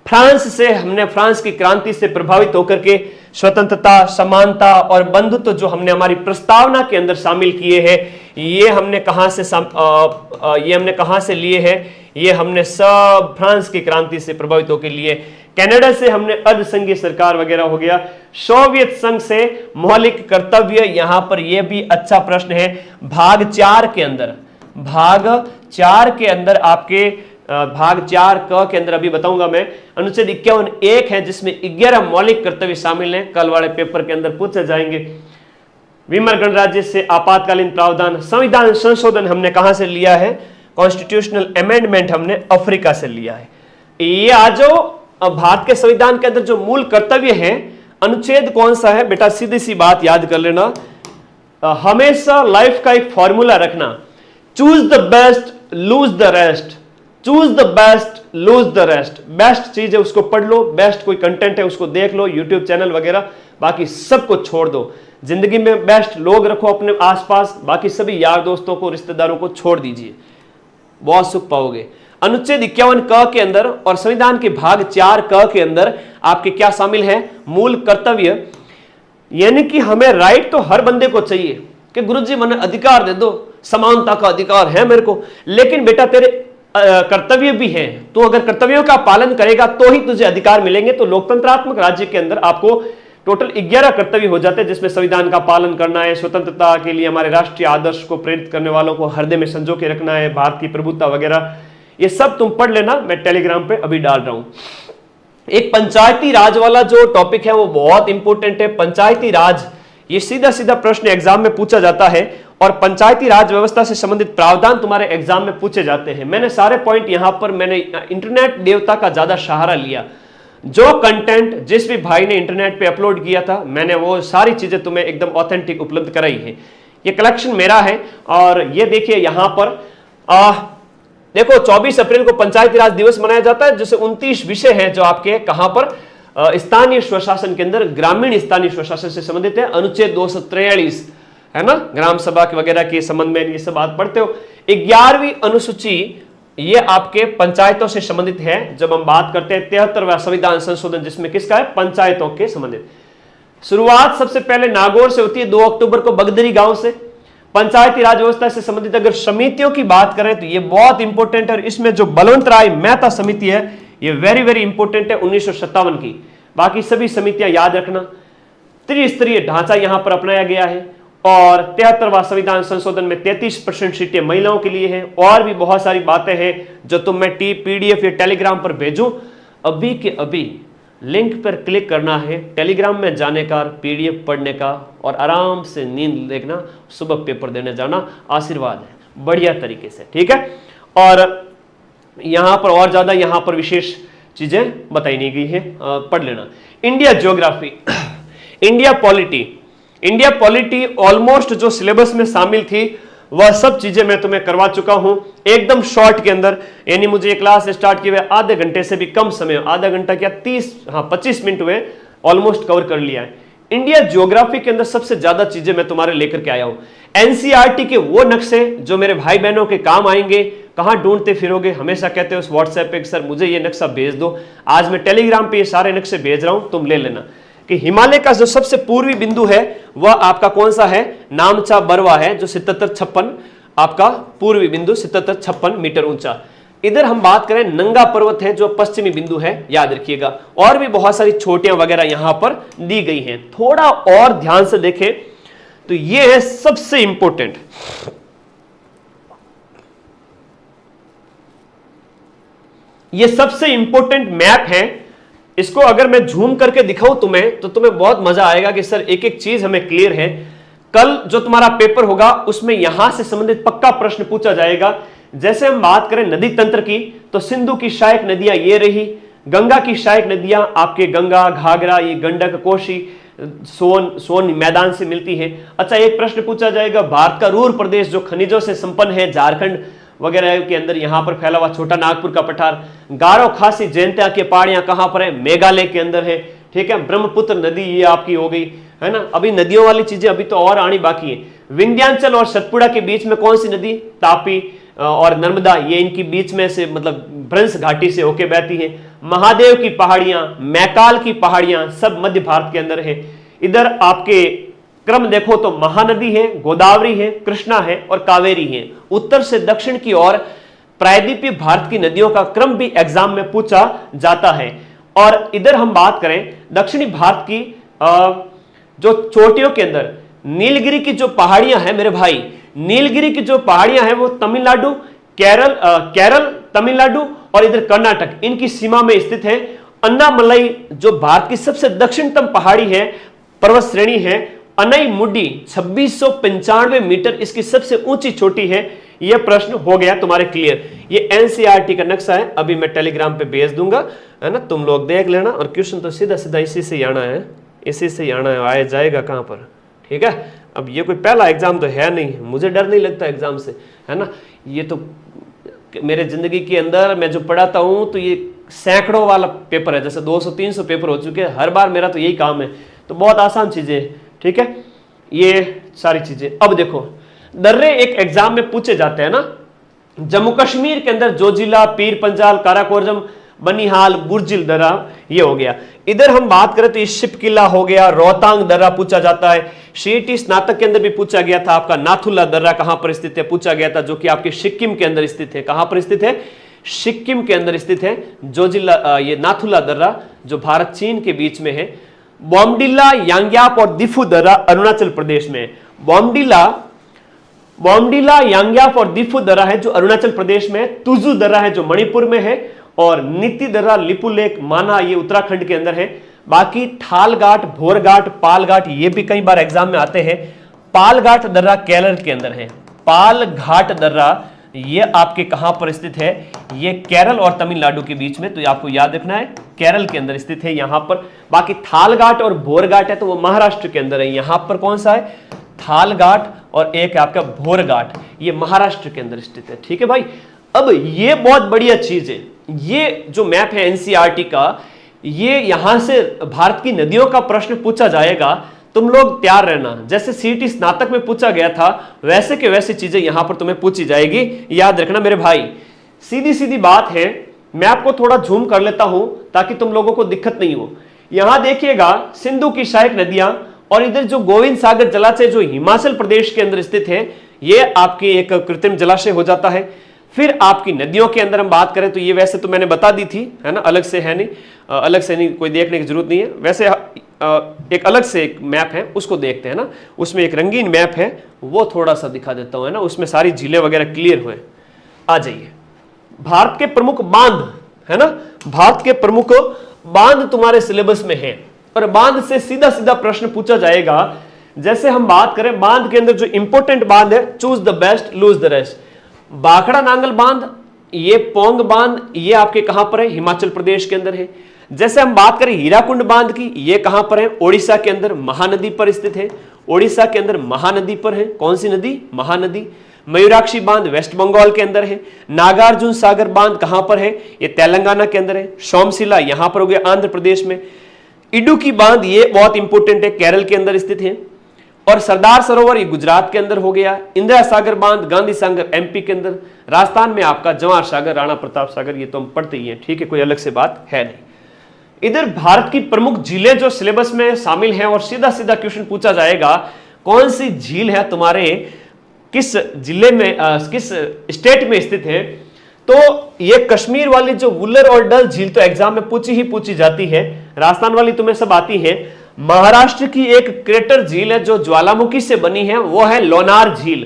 फ्रांस से हमने फ्रांस की क्रांति से प्रभावित होकर के स्वतंत्रता, समानता और बंधुत्व जो हमने हमारी प्रस्तावना के अंदर शामिल किए हैं, ये हमने कहां से लिए हैं? ये हमने सब फ्रांस की क्रांति से प्रभावित होकर लिए। कनाडा से हमने अर्धसंघीय सरकार वगैरह हो गया। सोवियत संघ से मौलिक कर्तव्य, यहां पर यह भी अच्छा प्रश्न है। भाग 4 के अंदर, भाग 4 के अंदर आपके भाग 4 क के अंदर अभी बताऊंगा मैं, अनुच्छेद 51(1) है जिसमें 11 मौलिक कर्तव्य शामिल हैं। कल वाले पेपर के अंदर पूछे जाएंगे। विमर गणराज्य से आपातकालीन प्रावधान, संविधान संशोधन हमने कहां से लिया है? कॉन्स्टिट्यूशनल अमेंडमेंट हमने अफ्रीका से लिया है। ये आज जो भारत के संविधान के अंदर जो मूल कर्तव्य है, अनुच्छेद कौन सा है बेटा? सीधी सी बात याद कर लेना, हमेशा लाइफ का एक फॉर्मूला रखना, choose the best lose the rest, choose the best lose the rest. Best चीज है उसको पढ़ लो, बेस्ट कोई कंटेंट है उसको देख लो, यूट्यूब चैनल वगैरह, बाकी सबको छोड़ दो। जिंदगी में बेस्ट लोग रखो अपने आसपास, बाकी सभी यार दोस्तों को, रिश्तेदारों को छोड़ दीजिए, बहुत सुख पाओगे। अनुच्छेद 51 क के अंदर और संविधान के भाग 4 क के अंदर आपके क्या शामिल है? मूल कर्तव्य। यानी कि हमें राइट तो हर बंदे को चाहिए कि गुरुजी मैंने अधिकार दे दो, समानता का अधिकार है मेरे को, लेकिन बेटा तेरे कर्तव्य भी हैं। तो अगर कर्तव्यों का पालन करेगा तो ही तुझे अधिकार मिलेंगे। तो लोकतंत्रात्मक राज्य के अंदर आपको टोटल 11 कर्तव्य हो जाते हैं, जिसमें संविधान का पालन करना है, स्वतंत्रता के लिए हमारे राष्ट्रीय आदर्श को प्रेरित करने वालों को हृदय में संजो के रखना है, भारत की प्रभुत्ता वगैरह, ये सब तुम पढ़ लेना। मैं टेलीग्राम पे अभी डाल रहा हूं। एक पंचायती राज वाला जो टॉपिक है वो बहुत इंपॉर्टेंट है। पंचायती राज, ये सीधा सीधा प्रश्न एग्जाम में पूछा जाता है और पंचायती राज व्यवस्था से संबंधित प्रावधान तुम्हारे एग्जाम में पूछे जाते हैं। मैंने सारे पॉइंट यहां पर, मैंने इंटरनेट देवता का ज्यादा सहारा लिया। जो कंटेंट जिस भी भाई ने इंटरनेट पे अपलोड किया था, मैंने वो सारी चीजें तुम्हें एकदम ऑथेंटिक उपलब्ध कराई है। ये कलेक्शन मेरा है। और ये देखिए यहां पर देखो 24 अप्रैल को पंचायती राज दिवस मनाया जाता है, जिससे 29 विषय हैं जो आपके कहां पर स्थानीय स्वशासन के अंदर, ग्रामीण स्थानीय स्वशासन से संबंधित है। अनुच्छेद 243 है ना, ग्राम सभा के वगैरह के संबंध में ये सब बात पढ़ते हो। 11वीं अनुसूची ये आपके पंचायतों से संबंधित है। जब हम बात करते हैं 73वां संविधान संशोधन, जिसमें किसका है, पंचायतों के संबंधित। शुरुआत सबसे पहले नागौर से होती है, 2 अक्टूबर को बगदरी गांव से। पंचायती राज व्यवस्था से संबंधित अगर समितियों की बात करें तो ये बहुत इंपॉर्टेंट है। इसमें जो बलवंत राय मेहता समिति है ये वेरी वेरी इंपॉर्टेंट है, 1957 की। बाकी सभी समितियां याद रखना। त्रिस्तरीय ढांचा यहां पर अपनाया गया है और 73वां संविधान संशोधन में 33% सीटें महिलाओं के लिए हैं। और भी बहुत सारी बातें हैं जो तुम मैं PDF या टेलीग्राम पर भेजूं, अभी के अभी लिंक पर क्लिक करना है, टेलीग्राम में जाने का, PDF पढ़ने का और आराम से नींद देखना, सुबह पेपर देने जाना। आशीर्वाद है बढ़िया तरीके से, ठीक है। और यहां पर और ज्यादा यहां पर विशेष चीजें बताई नहीं गई है, पढ़ लेना। India geography, India polity almost जो सिलेबस में शामिल थी वह सब चीजें मैं तुम्हें करवा चुका हूं एकदम शॉर्ट के अंदर। यानी मुझे ये क्लास स्टार्ट किए हुए आधे घंटे से भी कम समय, आधा घंटा क्या 25 मिनट हुए, ऑलमोस्ट कवर कर लिया है। इंडिया ज्योग्राफी के अंदर सबसे ज्यादा चीजें मैं तुम्हारे लेकर के आया हूं। NCERT के वो नक्शे जो मेरे भाई बहनों के काम आएंगे। कहां ढूंढते फिरोगे, हमेशा कहते हो उस व्हाट्सएप पे सर मुझे ये नक्शा भेज दो। आज मैं टेलीग्राम पे ये सारे नक्शे भेज रहा हूं, तुम ले लेना। कि हिमालय का जो सबसे पूर्वी बिंदु है वह आपका कौन सा है, नामचा बरवा है, जो 7756 आपका पूर्वी बिंदु 7756 मीटर ऊंचा। इधर हम बात करें नंगा पर्वत है जो पश्चिमी बिंदु है, याद रखिएगा। और भी बहुत सारी छोटियां वगैरह यहां पर दी गई हैं। थोड़ा और ध्यान से देखें तो ये है सबसे इंपॉर्टेंट, ये सबसे इंपॉर्टेंट मैप है। इसको अगर मैं झूम करके दिखाऊं तुम्हें तो तुम्हें बहुत मजा आएगा कि सर एक एक चीज हमें क्लियर है। कल जो तुम्हारा पेपर होगा उसमें यहां से संबंधित पक्का प्रश्न पूछा जाएगा। जैसे हम बात करें नदी तंत्र की तो सिंधु की सहायक नदियां ये रही, गंगा की सहायक नदियां आपके गंगा, घाघरा, ये गंडक, कोसी, सोन मैदान से मिलती है। अच्छा, एक प्रश्न पूछा जाएगा भारत का रूर प्रदेश जो खनिजों से संपन्न है, झारखंड वगैरह के अंदर यहां पर फैला हुआ छोटा नागपुर का पठार। गारो खासी जयंतिया की पहाड़ियां कहां पर है, मेघालय के अंदर है, ठीक है। ब्रह्मपुत्र नदी ये आपकी हो गई है ना। अभी नदियों वाली चीजें अभी तो और आनी बाकी है। विंध्याचल और सतपुड़ा के बीच में कौन सी नदी, तापी और नर्मदा, ये इनकी बीच में से मतलब भ्रंश घाटी से होके बहती है। महादेव की पहाड़ियां, मैकाल की पहाड़ियां सब मध्य भारत के अंदर है। इधर आपके क्रम देखो तो महानदी है, गोदावरी है, कृष्णा है और कावेरी है। उत्तर से दक्षिण की ओर प्रायद्वीपीय भारत की नदियों का क्रम भी एग्जाम में पूछा जाता है। और इधर हम बात करें दक्षिणी भारत की जो चोटियों के अंदर नीलगिरी की जो पहाड़ियां हैं मेरे भाई, नीलगिरी की जो पहाड़ियां हैं वो तमिलनाडु, केरल, तमिलनाडु और इधर कर्नाटक, इनकी सीमा में स्थित है। अन्नामलाई जो भारत की सबसे दक्षिणतम पहाड़ी है, पर्वत श्रेणी है। अनई मुड्डी 2695 मीटर इसकी सबसे ऊंची चोटी है। यह प्रश्न हो गया तुम्हारे क्लियर। ये NCERT का नक्शा है, अभी मैं टेलीग्राम पे भेज दूंगा, है ना, तुम लोग देख लेना। और क्वेश्चन तो सीधा सीधा इसी से आना है, इसी से आना है, आया जाएगा कहां पर, ठीक है। अब ये कोई पहला एग्जाम तो है नहीं, मुझे डर नहीं लगता एग्जाम से, है ना। ये तो मेरे जिंदगी के अंदर मैं जो पढ़ाता हूं तो ये सैकड़ों वाला पेपर है, जैसे 200-300 पेपर हो चुके हैं, हर बार मेरा तो यही काम है। तो बहुत आसान चीजें हैं, ठीक है, ये सारी चीजें। अब देखो दर्रे एक एग्जाम में पूछे जाते हैं ना। जम्मू कश्मीर के अंदर जोजिला, पीर पंजाल, काराकोरम, बनिहाल, बुर्जिल दर्रा, ये हो गया। इधर हम बात करें तो ये शिप किला हो गया, रोहतांग दर्रा पूछा जाता है। सीईटी स्नातक के अंदर भी पूछा गया था आपका नाथुला दर्रा कहां पर स्थित है, पूछा गया था, जो कि आपके सिक्किम के अंदर स्थित है। कहां पर स्थित है? सिक्किम के अंदर स्थित है जो जिला, ये नाथुला दर्रा जो भारत चीन के बीच में है। बोमडिला, यांग्याप और दिफू दर्रा अरुणाचल प्रदेश में है। बोमडिला, यांग्याप और दिफू दर्रा है जो अरुणाचल प्रदेश में है। तुजू दर्रा है जो मणिपुर में है, और नीति दर्रा, लिपुलेख, माना ये उत्तराखंड के अंदर है। बाकी ठालघाट, भोरघाट, पालघाट ये भी कई बार एग्जाम में आते हैं। पालघाट दर्रा केरल के अंदर है। पालघाट दर्रा ये आपके कहां पर स्थित है? ये केरल और तमिलनाडु के बीच में, तो ये आपको याद रखना है, केरल के अंदर स्थित है यहां पर। बाकी थालघाट और भोरघाट है तो वो महाराष्ट्र के अंदर है। यहां पर कौन सा है? थालघाट, और एक आपका भोरघाट, ये महाराष्ट्र के अंदर स्थित है। ठीक है भाई। अब ये बहुत बढ़िया चीज है, ये जो मैप है एनसीईआरटी का, ये यहां से भारत की नदियों का प्रश्न पूछा जाएगा, तुम लोग तैयार रहना। जैसे सीईटी स्नातक में पूछा गया था वैसे के वैसी चीजें यहां पर तुम्हें पूछी जाएगी, याद रखना मेरे भाई। सीधी सीधी बात है, मैं आपको थोड़ा झूम कर लेता हूं ताकि तुम लोगों को दिक्कत नहीं हो। यहां देखिएगा सिंधु की सहायक नदियां, और इधर जो गोविंद सागर जलाशय जो हिमाचल प्रदेश के अंदर स्थित है, ये आपकी एक कृत्रिम जलाशय हो जाता है। फिर आपकी नदियों के अंदर हम बात करें तो ये वैसे तो मैंने बता दी थी, है ना, अलग से है नहीं, अलग से नहीं, कोई देखने की जरूरत नहीं है। वैसे एक अलग से एक मैप है, उसको देखते हैं ना, उसमें एक रंगीन मैप है, वो थोड़ा सा दिखा देता हूं, है ना, उसमें सारी झीलें वगैरह क्लियर हुए। आ जाइए। भारत के प्रमुख बांध, है ना, भारत के प्रमुख बांध तुम्हारे सिलेबस में है, और बांध से सीधा सीधा प्रश्न पूछा जाएगा। जैसे हम बात करें बांध के अंदर जो इंपॉर्टेंट बांध है, choose the best lose the rest. बाखड़ा नांगल बांध, ये पोंग बांध, ये आपके कहां पर है? हिमाचल प्रदेश के अंदर है। जैसे हम बात करें हीराकुंड बांध की, ये कहां पर है? ओडिशा के अंदर महानदी पर स्थित है। ओडिशा के अंदर महानदी पर है। कौन सी नदी? महानदी। मयूराक्षी बांध वेस्ट बंगाल के अंदर है। नागार्जुन सागर बांध कहां पर है? ये तेलंगाना के अंदर है। सोमशिला यहां पर हो गया आंध्र प्रदेश में। इडुक्की बांध ये बहुत इंपॉर्टेंट है, केरल के अंदर स्थित है। और सरदार सरोवर ये गुजरात के अंदर हो गया। इंदिरा सागर बांध, गांधी सागर एमपी के अंदर। राजस्थान में आपका जवाहर सागर, राणा प्रताप सागर, ये तो हम पढ़ते ही हैं, ठीक है, कोई अलग से बात है नहीं। इधर भारत की प्रमुख झीलें जो सिलेबस में शामिल हैं, और सीधा सीधा क्वेश्चन पूछा जाएगा कौन सी झील है तुम्हारे किस जिले में, किस स्टेट में स्थित है। तो ये कश्मीर वाली जो वुलर और डल झील तो एग्जाम में पूछी जाती है। राजस्थान वाली तुम्हें सब आती है। महाराष्ट्र की एक क्रेटर झील है जो ज्वालामुखी से बनी है, वो है लोनार झील।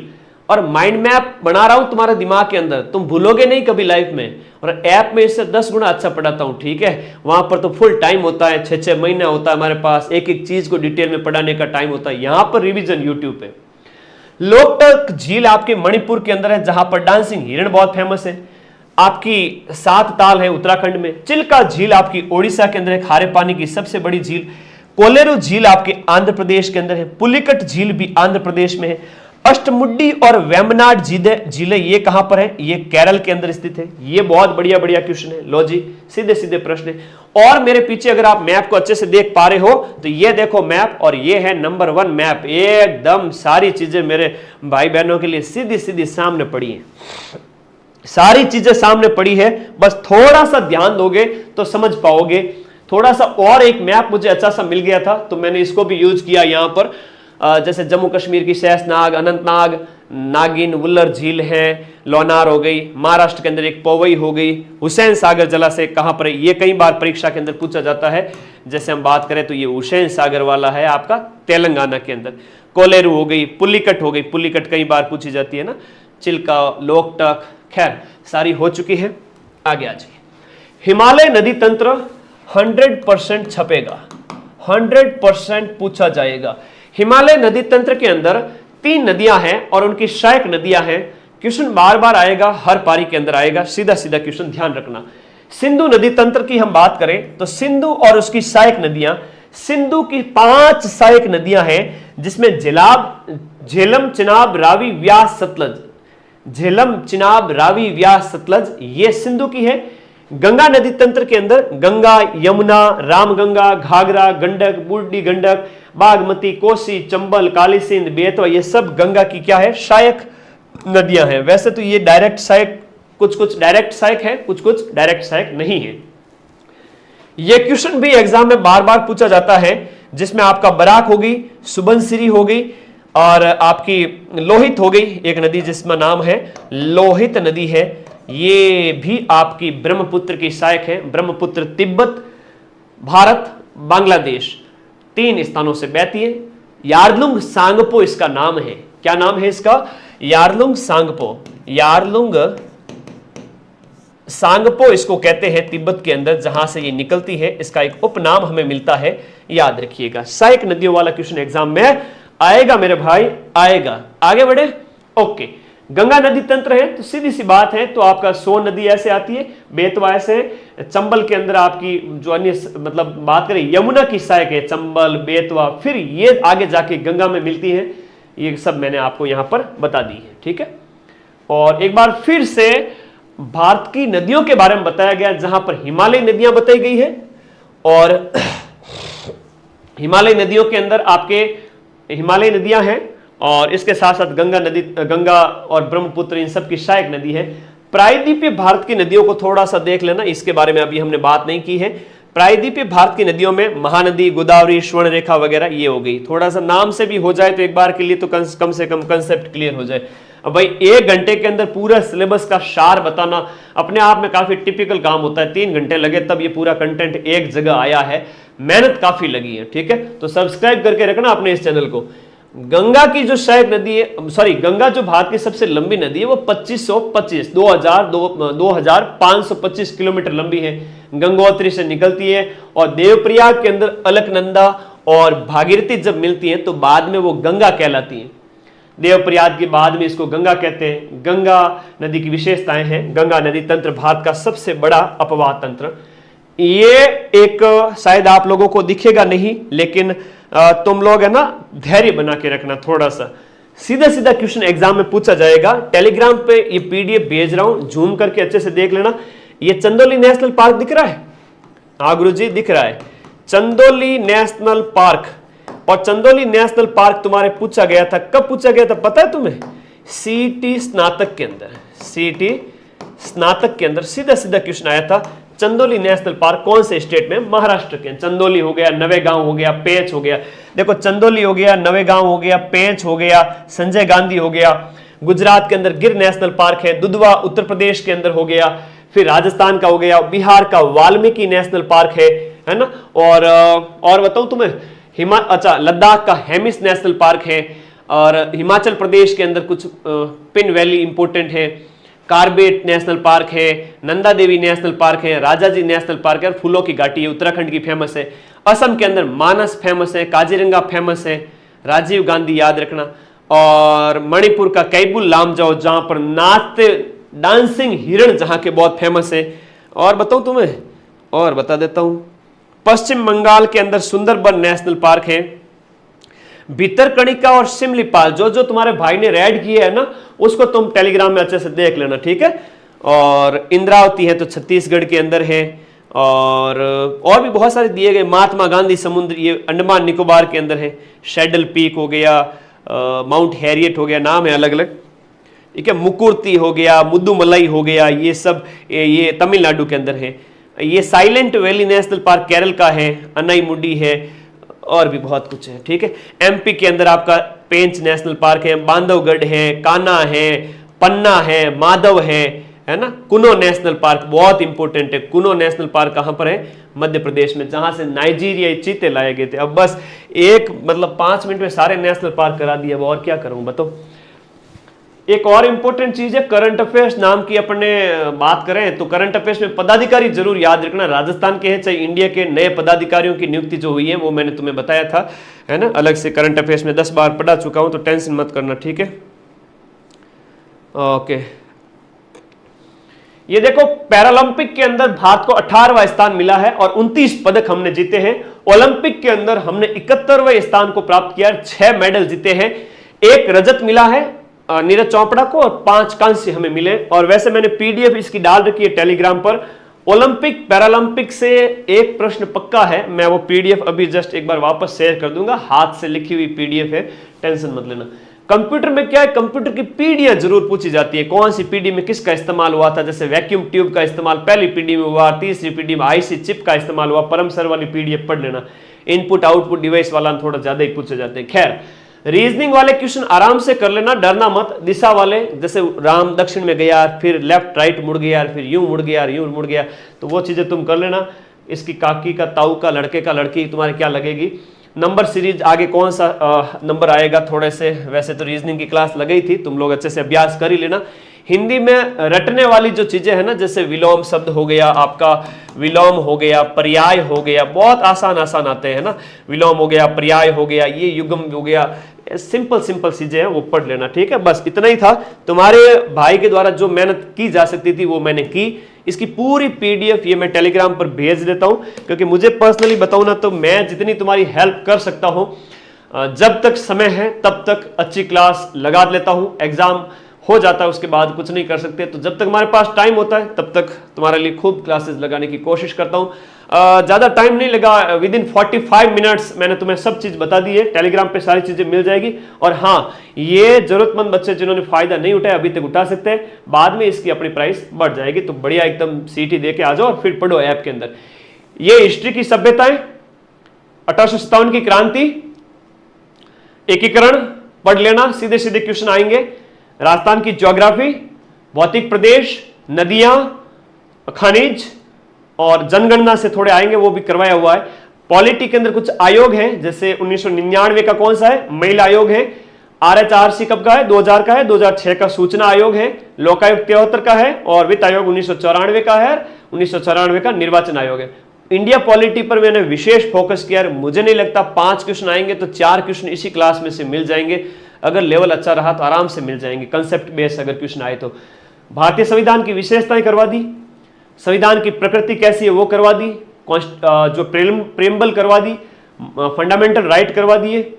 और माइंड मैप बना रहा हूं तुम्हारे दिमाग के अंदर, तुम भूलोगे नहीं कभी लाइफ में, और ऐप में इससे 10 गुना अच्छा पढ़ाता हूं, ठीक है। वहां पर तो फुल टाइम होता है, 6-6 महीना होता है हमारे पास, एक एक चीज को डिटेल में पढ़ाने का टाइम होता है। यहां पर रिवीजन यूट्यूब पे। लोकटक झील आपके मणिपुर के अंदर है, जहां पर डांसिंग हिरण बहुत फेमस है। आपकी 7 ताल है उत्तराखंड में। चिल्का झील आपकी ओडिशा के अंदर है, खारे पानी की सबसे बड़ी झील। कोलेरू झील आपके आंध्र प्रदेश के अंदर है। पुलिकट झील भी आंध्र प्रदेश में है। अष्टमुड्डी और वेम्बनाड झीलें ये कहां पर है? ये केरल के अंदर स्थित है। ये बहुत बढ़िया बढ़िया क्वेश्चन है, लो जी, सीधे सीधे प्रश्न है। और मेरे पीछे अगर आप मैप को अच्छे से देख पा रहे हो तो ये देखो मैप, और ये है नंबर 1 मैप। एकदम सारी चीजें मेरे भाई बहनों के लिए सीधी सीधी सामने पड़ी है, सारी चीजें सामने पड़ी है। बस थोड़ा सा ध्यान दोगे तो समझ पाओगे। थोड़ा सा और एक मैप मुझे अच्छा सा मिल गया था तो मैंने इसको भी यूज किया यहां पर। जैसे जम्मू कश्मीर की शेषनाग, अनंतनाग, नागिन, वुल्लर झील है, लोनार हो गई। महाराष्ट्र के अंदर एक पवई हो गई। हुसैन सागर जलाशय कहां पर है? ये कई बार परीक्षा के अंदर पूछा जाता है। जैसे हम बात करें तो ये हुसैन सागर वाला है आपका तेलंगाना के अंदर। कोलेरू हो गई, पुलिकट हो गई, पुलिकट कई बार पूछी जाती है ना। चिल्का, लोकटक, खैर सारी हो चुकी है। आगे आ जाइए। हिमालय नदी तंत्र 100% छपेगा, 100% पूछा जाएगा। हिमालय नदी तंत्र के अंदर 3 नदियां हैं और उनकी सहायक नदियां हैं। क्वेश्चन बार बार आएगा, हर पारी के अंदर आएगा, सीधा सीधा क्वेश्चन, ध्यान रखना। सिंधु नदी तंत्र की हम बात करें तो सिंधु और उसकी सहायक नदियां, सिंधु की 5 सहायक नदियां हैं जिसमें झेलम, चिनाब, रावी, व्यास, सतलज। झेलम, चिनाब, रावी, व्यास, सतलज ये सिंधु की है। गंगा नदी तंत्र के अंदर गंगा, यमुना, रामगंगा, घाघरा, गंडक, बूढ़ी गंडक, बागमती, कोसी, चंबल, काली सिंध, बेतवा, ये सब गंगा की क्या है? सहायक नदियां हैं। वैसे तो ये डायरेक्ट सहायक, कुछ डायरेक्ट सहायक है, कुछ डायरेक्ट सहायक नहीं है। ये क्वेश्चन भी एग्जाम में बार बार पूछा जाता है, जिसमें आपका बराक होगी, सुबनसिरी हो गई और आपकी लोहित हो गई, एक नदी जिसका नाम है लोहित नदी है। ये भी आपकी ब्रह्मपुत्र की सहायक है। ब्रह्मपुत्र तिब्बत, भारत, बांग्लादेश 3 स्थानों से बहती है। यारलुंग सांगपो इसका नाम है। क्या नाम है इसका? यारलुंग सांगपो। यारलुंग सांगपो इसको कहते हैं तिब्बत के अंदर, जहां से ये निकलती है। इसका एक उपनाम हमें मिलता है, याद रखिएगा। सहायक नदियों वाला क्वेश्चन एग्जाम में आएगा मेरे भाई, आएगा। आगे बढ़े। ओके, गंगा नदी तंत्र है तो सीधी सी बात है, तो आपका सोन नदी ऐसे आती है, बेतवा ऐसे, चंबल के अंदर आपकी जो अन्य मतलब बात करें यमुना की सहायक है, चंबल, बेतवा, फिर ये आगे जाके गंगा में मिलती है। ये सब मैंने आपको यहां पर बता दी है, ठीक है। और एक बार फिर से भारत की नदियों के बारे में बताया गया, जहां पर हिमालय नदियां बताई गई है, और हिमालय नदियों के अंदर आपके हिमालय नदियां हैं, और इसके साथ साथ गंगा नदी, गंगा और ब्रह्मपुत्र इन सब की सहायक नदी है। प्रायद्वीपीय भारत की नदियों को थोड़ा सा देख लेना, इसके बारे में अभी हमने बात नहीं की है। प्रायद्वीपीय भारत की नदियों में महानदी, गोदावरी, स्वर्णरेखा वगैरह ये हो गई। थोड़ा सा नाम से भी हो जाए तो एक बार के लिए तो कम से कम कंसेप्ट क्लियर हो जाए। अब भाई 1 घंटे के अंदर पूरा सिलेबस का सार बताना अपने आप में काफी टिपिकल काम होता है। 3 घंटे लगे तब ये पूरा कंटेंट एक जगह आया है, मेहनत काफी लगी है, ठीक है। तो सब्सक्राइब करके रखना अपने इस चैनल को। गंगा की जो सहायक नदी है, सॉरी, गंगा जो भारत की सबसे लंबी नदी है वो 2525 किलोमीटर लंबी है। गंगोत्री से निकलती है और देवप्रयाग के अंदर अलकनंदा और भागीरथी जब मिलती है तो बाद में वो गंगा कहलाती है। देवप्रयाग के बाद में इसको गंगा कहते हैं। गंगा नदी की विशेषताएं हैं। गंगा नदी तंत्र भारत का सबसे बड़ा अपवाह तंत्र। ये एक शायद आप लोगों को दिखेगा नहीं, लेकिन तुम लोग है ना धैर्य बना के रखना थोड़ा सा। सीधा सीधा क्वेश्चन एग्जाम में पूछा जाएगा। टेलीग्राम पे ये पीडीएफ भेज रहा हूं, जूम करके अच्छे से देख लेना। ये चंदौली नेशनल पार्क दिख रहा है? हाँ गुरुजी दिख रहा है, चंदौली नेशनल पार्क। और चंदौली नेशनल पार्क तुम्हारे पूछा गया था, कब पूछा गया था पता है तुम्हें? सीईटी स्नातक के अंदर। सीईटी स्नातक के अंदर सीधा सीधा क्वेश्चन आया था। चंदौली नेशनल पार्क कौन से स्टेट में? महाराष्ट्र के। चंदौली हो गया, नवेगांव हो गया, पेंच हो गया। देखो चंदौली हो गया, नवेगांव हो गया, पेंच हो गया, संजय गांधी हो गया। गुजरात के अंदर गिर नेशनल पार्क है। दुधवा उत्तर प्रदेश के अंदर हो गया। फिर राजस्थान का हो गया। बिहार का वाल्मीकि नेशनल पार्क है ना। और बताऊं तुम्हें, अच्छा लद्दाख का हेमिस नेशनल पार्क है। और हिमाचल प्रदेश के अंदर कुछ पिन वैली इंपोर्टेंट है। कार्बेट नेशनल पार्क है, नंदा देवी नेशनल पार्क है, राजाजी नेशनल पार्क है, फूलों की घाटी है, उत्तराखंड की फेमस है। असम के अंदर मानस फेमस है, काजीरंगा फेमस है, राजीव गांधी याद रखना। और मणिपुर का कैबुल लामजाओ, जहां पर नाचते डांसिंग हिरण जहां के बहुत फेमस है। और बताऊं तुम्हें, और बता देता हूं, पश्चिम बंगाल के अंदर सुंदरबन नेशनल पार्क है। भितरकणिका और सिमलीपाल, जो तुम्हारे भाई ने रेड किए है ना, उसको तुम टेलीग्राम में अच्छे से देख लेना, ठीक है। और इंद्रावती है तो छत्तीसगढ़ के अंदर है। और भी बहुत सारे दिए गए। महात्मा गांधी समुद्र, ये अंडमान निकोबार के अंदर है। शेडल पीक हो गया, माउंट हैरियट हो गया, नाम है अलग अलग, ठीक है। मुकुर्ती हो गया, मुद्दुमलाई हो गया, ये सब ये तमिलनाडु के अंदर है। ये silent valley national park Kerala का है। अनाईमुडी है, और भी बहुत कुछ है, ठीक है। एमपी के अंदर आपका पेंच नेशनल पार्क है, बांधवगढ़ है, कान्हा है, पन्ना है, माधव है ना। कुनो नेशनल पार्क बहुत इंपॉर्टेंट है। कुनो नेशनल पार्क कहां पर है? मध्य प्रदेश में, जहां से नाइजीरियाई चीते लाए गए थे। अब बस एक मतलब 5 मिनट में सारे नेशनल पार्क करा दिए, अब और क्या करूं बताओ। एक और इंपॉर्टेंट चीज है करंट अफेयर्स नाम की अपने बात करें तो करंट अफेयर्स में पदाधिकारी जरूर याद रखना। राजस्थान के हैं चाहे इंडिया के, नए पदाधिकारियों की नियुक्ति जो हुई है वो मैंने तुम्हें बताया था, है ना। अलग से करंट अफेयर्स में 10 बार पढ़ा चुका हूं, तो टेंशन मत करना, ठीक है। ओके, ये देखो पैरालंपिक के अंदर भारत को 18वां स्थान मिला है और 29 पदक हमने जीते हैं। ओलंपिक के अंदर हमने 71वें स्थान को प्राप्त किया, 6 मेडल जीते हैं। 1 रजत मिला है नीरज चोपड़ा को और 5 कांस्य हमें मिले। और वैसे मैंने पीडीएफ इसकी डाल रखी है टेलीग्राम पर। ओलंपिक पैरालंपिक से एक प्रश्न पक्का है, मैं वो पीडीएफ अभी जस्ट एक बार वापस शेयर कर दूंगा। हाथ से लिखी हुई पीडीएफ है, टेंशन मत लेना। कंप्यूटर में क्या है, कंप्यूटर की पीढ़ियां जरूर पूछी जाती है, कौन सी पीढ़ी में किसका इस्तेमाल हुआ था। जैसे वैक्यूम ट्यूब का इस्तेमाल पहली पीढ़ी में हुआ, तीसरी पीढ़ी में आईसी चिप का इस्तेमाल हुआ। परम सर वाली पीढ़ी पढ़ लेना। इनपुट आउटपुट डिवाइस वाला थोड़ा ज्यादा ही पूछे जाते हैं। खैर, रीजनिंग वाले क्वेश्चन आराम से कर लेना, डरना मत। दिशा वाले, जैसे राम दक्षिण में गया, फिर लेफ्ट राइट मुड़ गया, फिर यूं मुड़ गया, यूं मुड़ गया, तो वो चीजें तुम कर लेना। इसकी काकी का, ताऊ का, लड़के का, लड़की तुम्हारे क्या लगेगी। नंबर सीरीज आगे कौन सा नंबर आएगा, थोड़े से वैसे तो रीजनिंग की क्लास लगी थी, तुम लोग अच्छे से अभ्यास कर ही लेना। हिंदी में रटने वाली जो चीजें है ना, जैसे विलोम शब्द हो गया, आपका विलोम हो गया, पर्याय हो गया, बहुत आसान आसान आते हैं ना। विलोम हो गया, पर्याय हो गया, ये युग्म हो गया, सिंपल सिंपल चीजें हैं, वो पढ़ लेना। ठीक है, बस इतना ही था। तुम्हारे भाई के द्वारा जो मेहनत की जा सकती थी वो मैंने की। इसकी पूरी पीडीएफ ये मैं टेलीग्राम पर भेज देता हूं, क्योंकि मुझे पर्सनली बताऊं ना तो मैं जितनी तुम्हारी हेल्प कर सकता हूं, जब तक समय है तब तक अच्छी क्लास लगा लेता हूं। एग्जाम हो जाता है उसके बाद कुछ नहीं कर सकते, तो जब तक हमारे पास टाइम होता है तब तक तुम्हारे लिए खूब क्लासेस लगाने की कोशिश करता हूं। ज़्यादा टाइम नहीं लगा, विद इन 45 मिनट्स मैंने तुम्हें सब चीज़ बता दी है। टेलीग्राम पे सारी चीज़ें मिल जाएगी। और हाँ, ये जरूरतमंद बच्चे जिन्होंने फायदा नहीं उठाया अभी तक उठा सकते हैं, बाद में इसकी अपनी प्राइस बढ़ जाएगी। तो बढ़िया एकदम सीटी दे के आ जाओ और फिर पढ़ो ऐप के अंदर। ये हिस्ट्री की सभ्यताएं, 1857 की क्रांति, एकीकरण पढ़ लेना, सीधे सीधे क्वेश्चन आएंगे। राजस्थान की ज्योग्राफी, भौतिक प्रदेश, नदियां, खनिज और जनगणना से थोड़े आएंगे, वो भी करवाया हुआ है। पॉलिटी के अंदर कुछ आयोग हैं, जैसे 1999 का कौन सा है, महिला आयोग है। RHRC कब का है, 2000 का है। 2006 का सूचना आयोग है। लोकायुक्त 73 का है। और वित्त आयोग 1994 का है। 1994 का निर्वाचन आयोग है। इंडिया पॉलिटी पर मैंने विशेष फोकस किया है। मुझे नहीं लगता 5 क्वेश्चन आएंगे तो 4 क्वेश्चन इसी क्लास में से मिल जाएंगे। अगर लेवल अच्छा रहा तो आराम से मिल जाएंगे, कंसेप्ट बेस अगर क्वेश्चन आए तो। भारतीय संविधान की विशेषताएं करवा दी, संविधान की प्रकृति कैसी है वो करवा दी, जो प्रेम्बल करवा दी, फंडामेंटल राइट करवा दिए।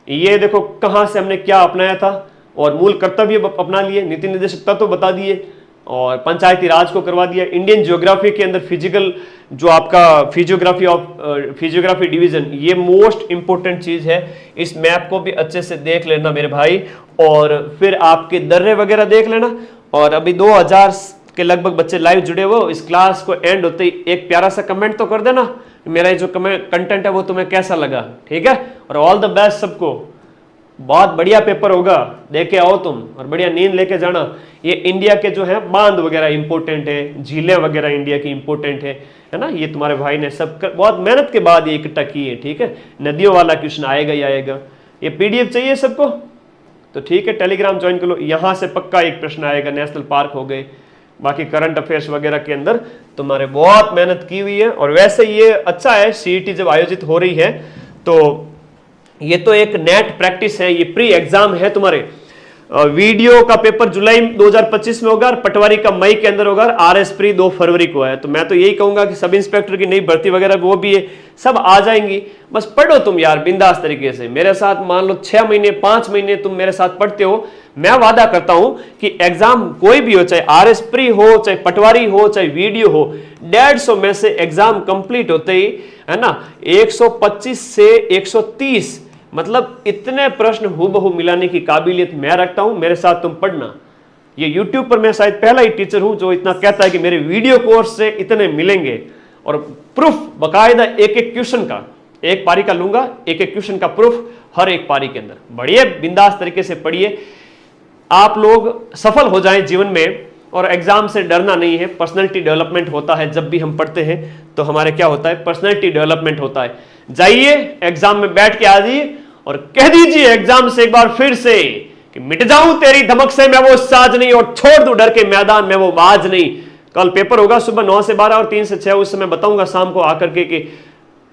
ये देखो कहां से हमने क्या अपनाया था और मूल कर्तव्य अपना लिए, नीति निर्देशक तत्व बता दिए और पंचायती राज को करवा दिया। इंडियन ज्योग्राफी के अंदर फिजिकल जो आपका फिजियोग्राफी डिवीजन, ये मोस्ट इंपोर्टेंट चीज है। इस मैप को भी अच्छे से देख लेना मेरे भाई, और फिर आपके दर्रे वगैरह देख लेना। और अभी 2000 के लगभग बच्चे लाइव जुड़े हुए। इस क्लास को एंड होते ही एक प्यारा सा कमेंट तो कर देना, मेरा जो कंटेंट है वो तुम्हें कैसा लगा। ठीक है, और ऑल द बेस्ट सबको। बहुत बढ़िया पेपर होगा, देके आओ तुम और बढ़िया नींद लेके जाना। ये इंडिया के जो है बांध वगैरह इंपोर्टेंट है, झीलें वगैरह इंडिया की इंपोर्टेंट है ना। ये तुम्हारे भाई ने सब बहुत मेहनत के बाद ये इकट्ठा की है। ठीक है, नदियों वाला क्वेश्चन आएगा ही आएगा। ये पीडीएफ चाहिए सबको तो ठीक है, टेलीग्राम ज्वाइन कर लो। यहां से पक्का एक प्रश्न आएगा, नेशनल पार्क हो गए, बाकी करंट अफेयर्स वगैरह के अंदर तुम्हारे बहुत मेहनत की हुई है। और वैसे ये अच्छा है, सीईटी जब आयोजित हो रही है तो ये तो एक नेट प्रैक्टिस है, ये प्री एग्जाम है तुम्हारे। वीडियो का पेपर जुलाई 2025 में होगा और पटवारी का मई के अंदर होगा। RS प्री 2 फरवरी को है। तो मैं तो यही कहूंगा कि सब इंस्पेक्टर की नई भर्ती वगैरह वो भी है, सब आ जाएंगी। बस पढ़ो तुम यार बिंदास तरीके से मेरे साथ। मान लो 6 महीने 5 महीने तुम मेरे साथ पढ़ते हो, मैं वादा करता हूं कि एग्जाम कोई भी हो, चाहे RS प्री हो, चाहे पटवारी हो, चाहे वीडियो हो, 150 में से एग्जाम कंप्लीट होते ही है ना 125 से 130, मतलब इतने प्रश्न हूबहू मिलाने की काबिलियत मैं रखता हूं। मेरे साथ तुम पढ़ना। ये YouTube पर मैं शायद पहला ही टीचर हूं जो इतना कहता है कि मेरे वीडियो कोर्स से इतने मिलेंगे, और प्रूफ बकायदा एक एक क्वेश्चन का, एक पारी का लूंगा, एक एक क्वेश्चन का प्रूफ हर एक पारी के अंदर। बढ़िए बिंदास तरीके से पढ़िए, आप लोग सफल हो जाएं जीवन में। और एग्जाम से डरना नहीं है, पर्सनैलिटी डेवलपमेंट होता है। जब भी हम पढ़ते हैं तो हमारे क्या होता है, पर्सनैलिटी डेवलपमेंट होता है। जाइए एग्जाम में बैठ के आ जाइए और कह दीजिए एग्जाम से एक बार फिर से कि मिट जाऊं तेरी धमक से मैं वो साज नहीं, और छोड़ दूं डर के मैदान में वो बाज नहीं। कल पेपर होगा सुबह 9 से 12 और 3 से 6, उस समय बताऊंगा शाम को आकर के कि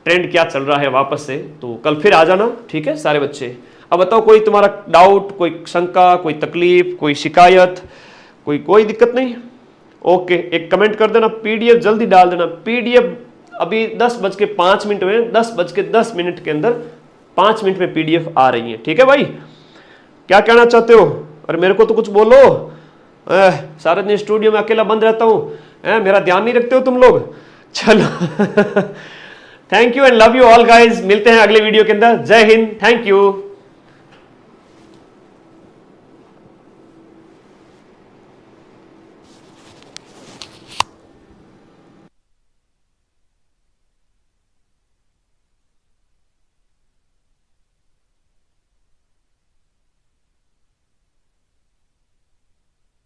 ट्रेंड क्या चल रहा है वापस से। तो कल फिर आ जाना, ठीक है सारे बच्चे। अब बताओ कोई तुम्हारा डाउट, कोई शंका, कोई तकलीफ, कोई शिकायत, कोई दिक्कत नहीं? ओके, एक कमेंट कर देना, पीडीएफ जल्दी डाल देना। पीडीएफ अभी 10:05 में, 10:10 के अंदर 5 मिनट में पीडीएफ आ रही है। ठीक है भाई, क्या कहना चाहते हो? अरे मेरे को तो कुछ बोलो। सारा दिन स्टूडियो में अकेला बंद रहता हूं, मेरा ध्यान नहीं रखते हो तुम लोग। चलो thank you and love you all guys. मिलते हैं अगले वीडियो के अंदर। जय हिंद, थैंक यू।